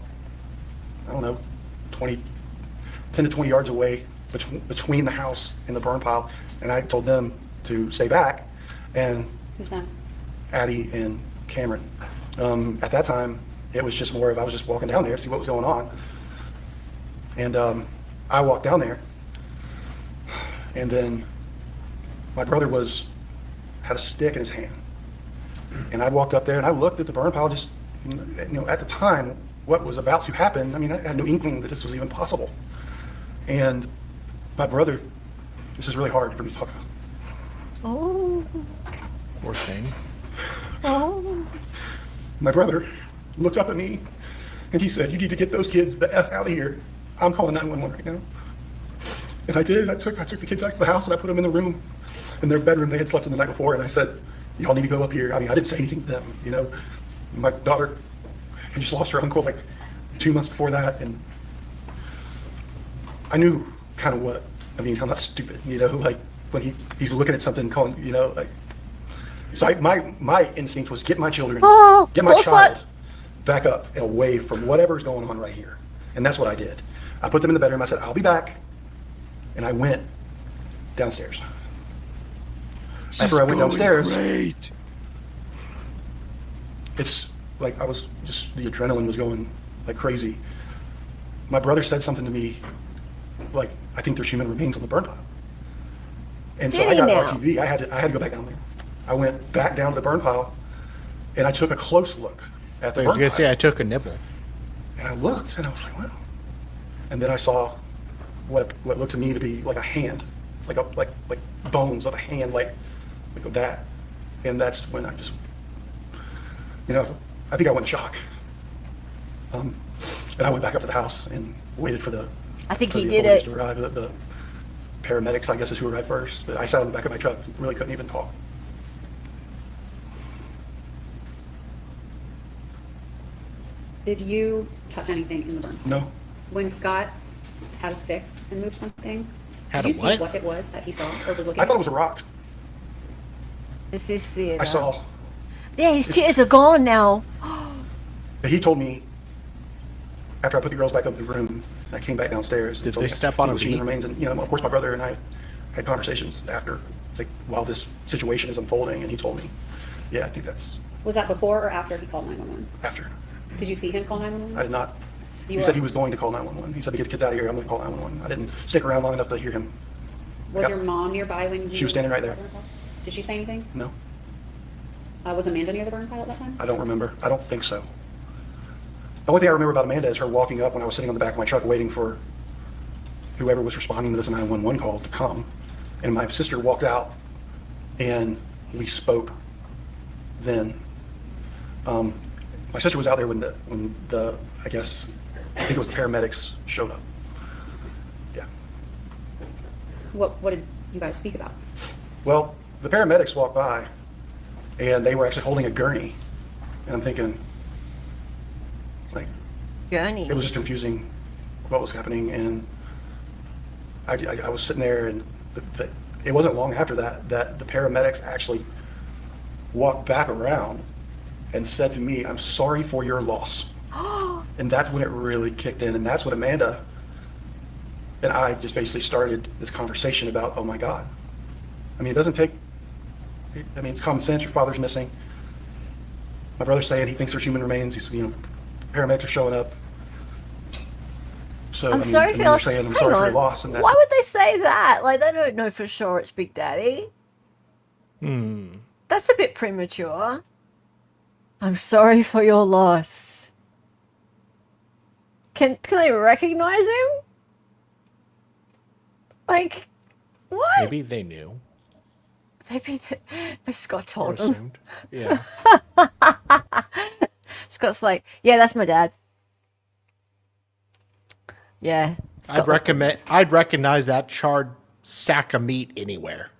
I don't know, 10 to 20 yards away between the house and the burn pile. And I told them to stay back. And Who's that? Addie and Cameron. At that time, it was just more of I was just walking down there to see what was going on. And I walked down there. And then my brother had a stick in his hand. And I walked up there and I looked at the burn pile, just, at the time, what was about to happen. I mean, I had no inkling that this was even possible. And my brother, this is really hard for me to talk about. Oh. Poor thing. Oh. My brother looked up at me and he said, "You need to get those kids the F out of here. I'm calling 911 right now." And I did. I took the kids out to the house and I put them in the room, in their bedroom they had slept in the night before. And I said, "Y'all need to go up here." I mean, I didn't say anything to them, My daughter had just lost her uncle like 2 months before that. And I knew kind of I'm not stupid, like when he's looking at something calling, like. So my instinct was get my children, get my child back up and away from whatever's going on right here. And that's what I did. I put them in the bedroom. I said, "I'll be back." And I went downstairs. After I went downstairs, it's like the adrenaline was going like crazy. My brother said something to me like, "I think there's human remains on the burn pile." And so I got RTV. I had to go back down there. I went back down to the burn pile and I took a close look at the burn pile. I was going to say I took a nibble. And I looked and I was like, wow. And then I saw what looked to me to be like a hand, like bones of a hand, like that. And that's when I just, I think I went in shock. And I went back up to the house and waited for the authorities to arrive. The paramedics, I guess, is who arrived first. But I sat on the back of my truck, really couldn't even talk. Did you touch anything in the burn? No. When Scott had a stick and moved something, Had did a you what? see what it was that he saw or was looking I at? thought it was a rock. This is theater. I saw. Yeah, his tears are gone now. He told me after I put the girls back up in the room, I came back downstairs. Did told they me step on it a was human beat? remains, and of course my brother and I had conversations after, while this situation is unfolding, and he told me, "Yeah, I think that's Was that before or after he called 911? after." Did you see him call 911? I did not. You He said were- he was going to call 911. He said to get the kids out of here, I'm going to call 911. I didn't stick around long enough to hear him. Was Yep. your mom nearby when you? She was standing right there. Did she say anything? No, Was Amanda near the burn pile at that time? I don't remember. I don't think so. The only thing I remember about Amanda is her walking up when I was sitting on the back of my truck waiting for whoever was responding to this 911 call to come. And my sister walked out and we spoke then. My sister was out there when the I think it was the paramedics showed up. Yeah. What did you guys speak about? Well, the paramedics walked by and they were actually holding a gurney. And I'm thinking, like, Gurney. it was just confusing what was happening. And I was sitting there and it wasn't long after that the paramedics actually walked back around and said to me, "I'm sorry for your loss." And that's when it really kicked in. And that's when Amanda and I just basically started this conversation about, oh my God. I mean, it's common sense. Your father's missing. My brother's saying he thinks there's human remains. Paramedics are showing up. So, I'm sorry for your loss. saying, I'm Hang sorry for on. your loss. And that's, Why would they say that? Like, they don't know for sure it's Big Daddy. That's a bit premature. I'm sorry for your loss. Can they recognize him? Like, what? Maybe they knew. Maybe Scott Or told them. assumed. Yeah. Scott's like, yeah, that's my dad. Yeah. Scott, I'd recognize that charred sack of meat anywhere.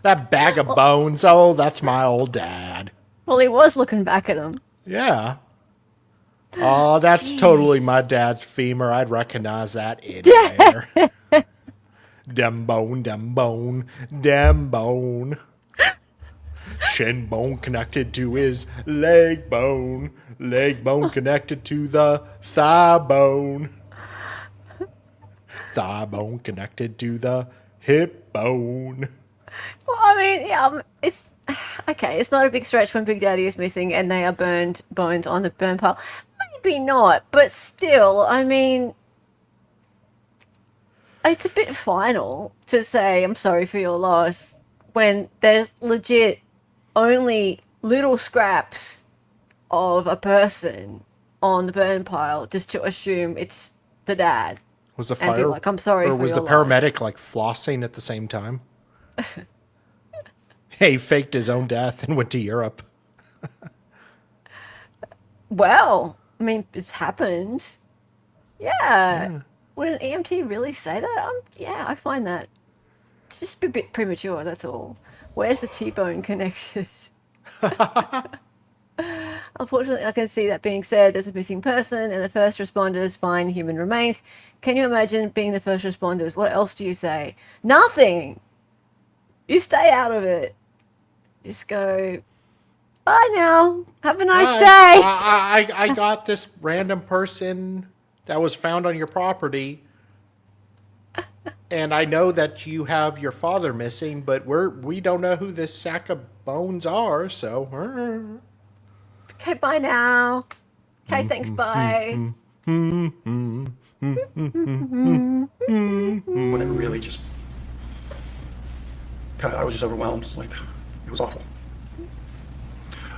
That bag of bones. Oh, that's my old dad. well, he was looking back at him. Yeah. Oh, that's totally my dad's femur. I'd recognize that anywhere. Dem bone, dem bone, dem bone. Shin bone connected to his leg bone connected to the thigh bone connected to the hip bone. Well, I mean, yeah, it's okay. It's not a big stretch when Big Daddy is missing and they are burned bones on the burn pile. Maybe not, but still, I mean, it's a bit final to say I'm sorry for your loss when there's legit only little scraps of a person on the burn pile just to assume it's the dad. Was the And be fire like, I'm sorry or for was your the paramedic loss. like flossing at the same time? He faked his own death and went to Europe. Well, I mean, it's happened. Yeah. Would an EMT really say that? Yeah, I find that just a bit premature, that's all. Where's the T-bone connected? Unfortunately, I can see that being said. There's a missing person and the first responders find human remains. Can you imagine being the first responders? What else do you say? Nothing. You stay out of it. Just go, bye now. Have a nice day. I got this random person that was found on your property. And I know that you have your father missing, but we don't know who this sack of bones are, so Okay, bye now. Okay, thanks, bye. When it really just kind of, I was just overwhelmed. Like, it was awful.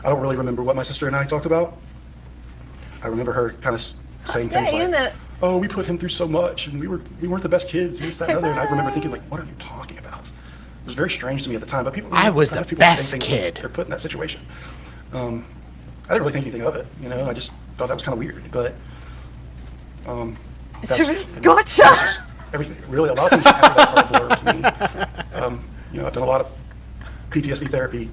I don't really remember what my sister and I talked about. I remember her kind of saying Yeah, things you like, know. "Oh, we put him through so much, and we weren't the best kids, and this, that, and other." And I remember thinking, like, "What are you talking about?" It was very strange to me at the time. But people, I was the sometimes people best say things kid. when they're put in that situation. I didn't really think anything of it, you know. I just thought that was kind of weird, but Gotcha. everything. Really, a lot of things after that are blurred to me. You know, I've done a lot of PTSD therapy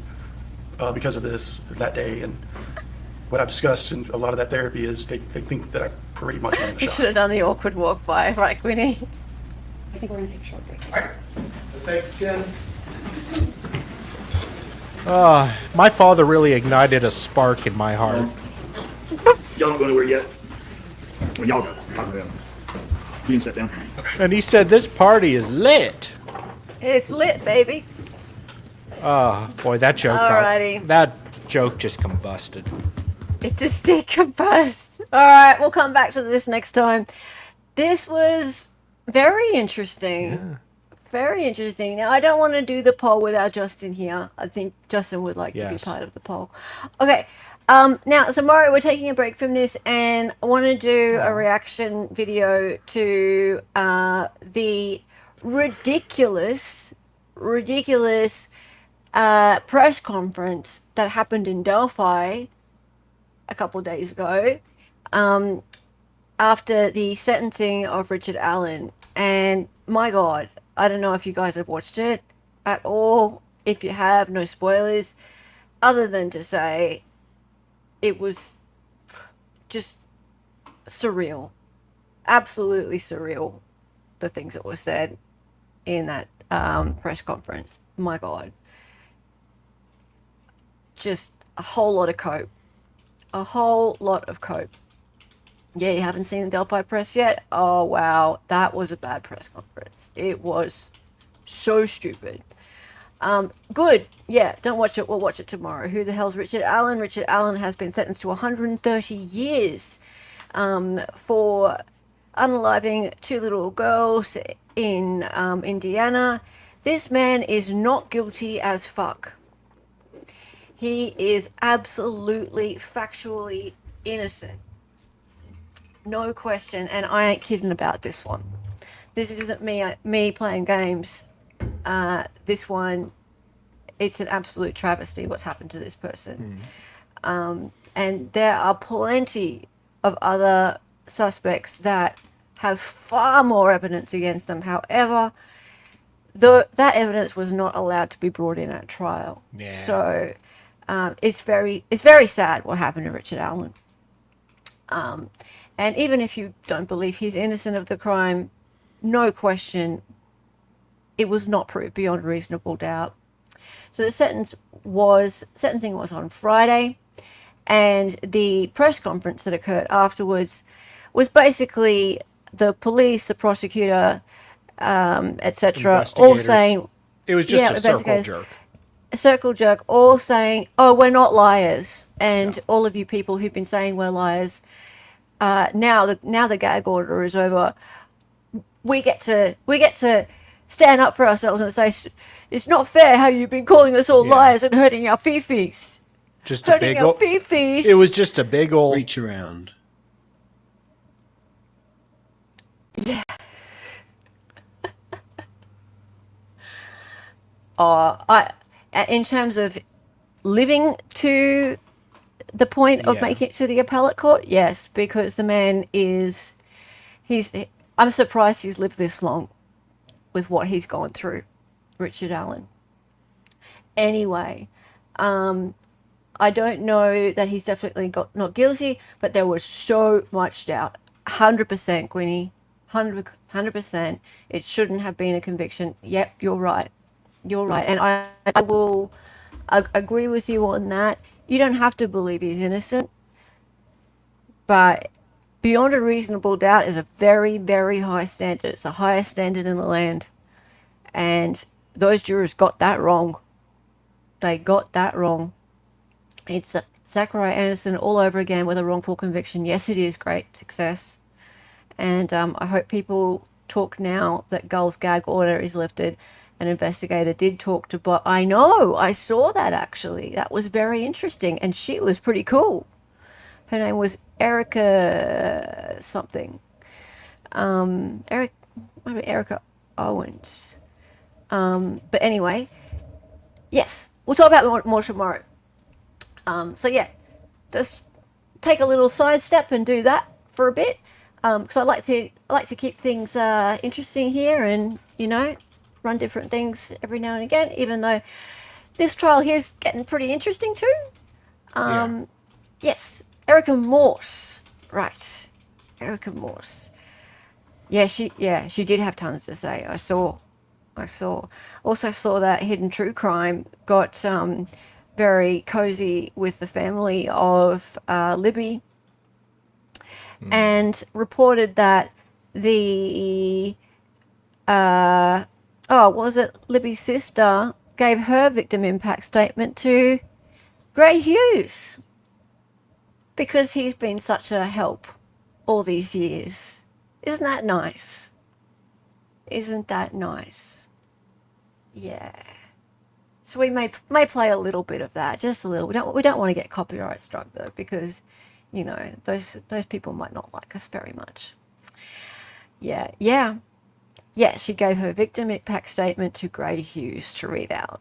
because of this that day, and what I've discussed in a lot of that therapy is they think that I pretty much ran the You shot. should have done the awkward walk by, right, Queenie? I think we're gonna take a short break. All right. Let's take 10. my father really ignited a spark in my heart. Y'all don't go anywhere yet. Well, y'all go. I'll go down. You can sit down. And he said, "This party is lit." It's lit, baby. Boy, that joke. Alrighty. That joke just combusted. It just decomposed. All right, we'll come back to this next time. This was very interesting. Yeah. Very interesting. Now, I don't want to do the poll without Justin here. I think Justin would like to be Yes. part of the poll. Okay. Now, tomorrow we're taking a break from this, and I want to do a reaction video to the ridiculous press conference that happened in Delphi a couple of days ago after the sentencing of Richard Allen. And my God, I don't know if you guys have watched it at all. If you have, no spoilers, other than to say it was just surreal. Absolutely surreal, the things that were said in that press conference. My God. Just a whole lot of cope. A whole lot of cope. Yeah, you haven't seen the Delphi press yet? Oh, wow. That was a bad press conference. It was so stupid. Good. Yeah, don't watch it. We'll watch it tomorrow. Who the hell's Richard Allen? Richard Allen has been sentenced to 130 years for unaliving 2 little girls in Indiana. This man is not guilty as fuck. He is absolutely, factually innocent. No question, and I ain't kidding about this one. This isn't me playing games. This one, it's an absolute travesty what's happened to this person. And there are plenty of other suspects that have far more evidence against them. However, that evidence was not allowed to be brought in at trial. Yeah. So it's very sad what happened to Richard Allen. And even if you don't believe he's innocent of the crime, no question, it was not proved beyond reasonable doubt. So the sentencing was on Friday, and the press conference that occurred afterwards was basically the police, the prosecutor, etc., all Investigators. saying, It was just yeah, a circle investigators, jerk. a circle jerk, all saying, "Oh, we're not liars," and all of you people who've been saying we're liars, now the gag order is over. We get to stand up for ourselves and say it's not fair how you've been calling us all Yeah. liars and hurting our fifis. Just a Hurting big our old. fifis. It was just a big old. Reach around. In terms of living to the point of Yeah. making it to the appellate court, yes, because the man I'm surprised he's lived this long with what he's gone through, Richard Allen. Anyway, I don't know that he's definitely not guilty, but there was so much doubt. 100%, Gwynnie. 100%. It shouldn't have been a conviction. Yep, you're right. You're right. And I will agree with you on that. You don't have to believe he's innocent, but beyond a reasonable doubt is a very, very high standard. It's the highest standard in the land. And those jurors got that wrong. They got that wrong. It's Zachariah Anderson all over again with a wrongful conviction. Yes, it is great success. And I hope people talk now that Gull's gag order is lifted. An investigator did talk to Bob. I know, I saw that actually. That was very interesting. And she was pretty cool. Her name was Erica something. Erica Owens. But anyway, yes, we'll talk about more tomorrow. So yeah, just take a little sidestep and do that for a bit, because I like to keep things interesting here, and run different things every now and again. Even though this trial here is getting pretty interesting too. Yeah. Yes, Erica Morse, right? Erica Morse. Yeah, she did have tons to say. I saw. Also saw that Hidden True Crime got very cozy with the family of Libby, and reported that the Libby's sister gave her victim impact statement to Gray Hughes because he's been such a help all these years. Isn't that nice? Isn't that nice? Yeah. So we may play a little bit of that, just a little. We don't want to get copyright struck though, because those people might not like us very much. Yeah. She gave her victim impact statement to Gray Hughes to read out.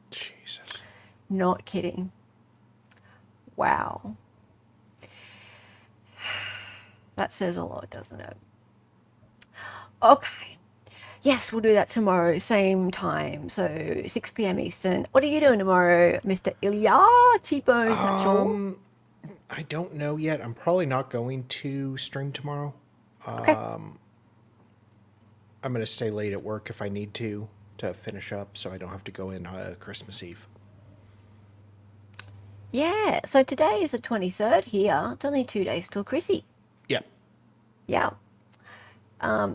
Jesus. Not kidding. Wow. That says a lot, doesn't it? Okay. Yes, we'll do that tomorrow, same time, so 6 p.m. Eastern. What are you doing tomorrow, Mr. Ilya T-Bone Satchel? I don't know yet. I'm probably not going to stream tomorrow. Okay. I'm going to stay late at work if I need to finish up, so I don't have to go in Christmas Eve. Yeah, so today is the 23rd here. It's only 2 days till Chrissy. Yep. Yeah.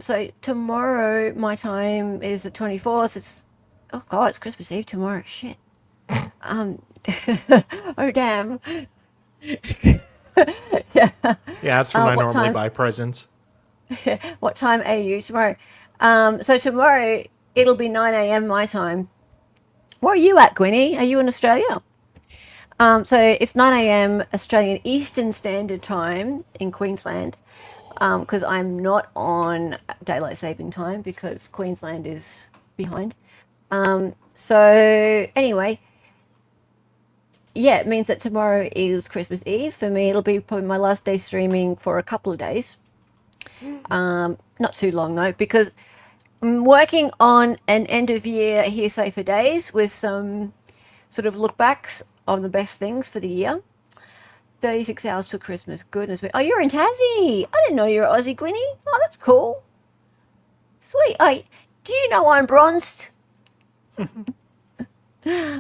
So tomorrow, my time is the 24th. It's Christmas Eve tomorrow. Shit. Oh, damn. Yeah. Yeah, that's when I what normally time? buy presents. What time are you tomorrow? So tomorrow, it'll be 9 a.m. my time. Where are you at, Gwynnie? Are you in Australia? So it's 9 a.m. Australian Eastern Standard Time in Queensland, because I'm not on daylight saving time because Queensland is behind. So anyway, yeah, it means that tomorrow is Christmas Eve. For me, it'll be probably my last day streaming for a couple of days. Not too long though, because I'm working on an end of year hearsay for days with some sort of look backs on the best things for the year. 36 hours till Christmas. Goodness me. Oh, you're in Tassie. I didn't know you were Aussie, Gwynny. Oh, that's cool. Sweet. Oh, do you know I'm bronzed?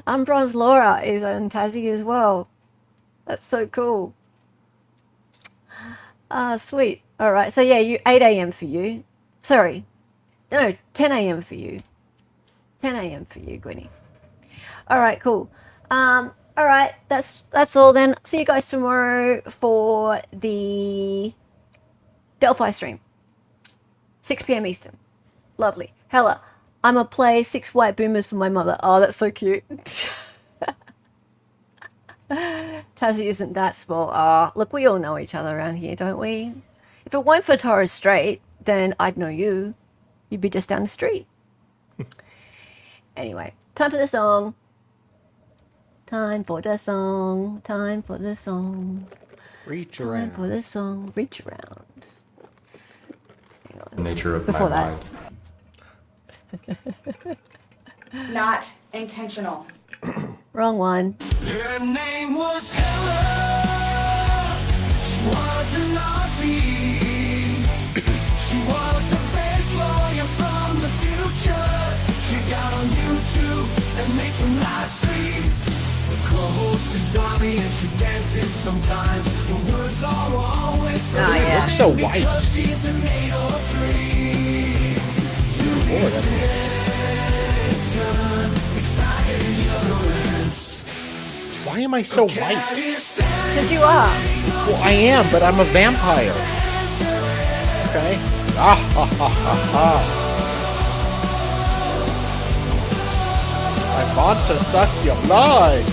I'm bronzed. Laura is in Tassie as well. That's so cool. Sweet. All right. So yeah, 8 a.m. for you. Sorry. No, 10 a.m. for you. 10 a.m. for you, Gwynny. All right, cool. All right, that's all then. See you guys tomorrow for the Delphi stream. 6 p.m. Eastern. Lovely. Hella, I'm going to play 6 White Boomers for my mother. Oh, that's so cute. Tassie isn't that small. Ah, look, we all know each other around here, don't we? If it weren't for Torres Strait, then I'd know you. You'd be just down the street. Anyway, time for the song. Time for the song. Time for the song. Reach Time around. for the song. Reach around. Hang on. Nature of Before my that. mind. Not intentional. Wrong one. Her name was Ella. She was an Aussie. She was a fake lawyer from the future. She got on YouTube and made some live streams. The co-host is Dolly and she dances sometimes. The words are always so Oh, yeah. Looks so white. because she's an 803. Lord, I mean, Excited utterance. why am I so white? Because you are. Well, I am, but I'm a vampire. Okay? Ah ha ha ha ha. I want to suck your blood.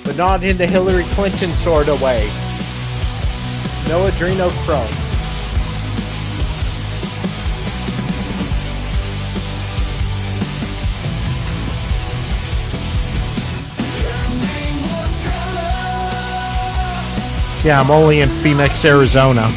But not in the Hillary Clinton sort of way. No adrenochrome. Yeah, I'm only in Phoenix, Arizona.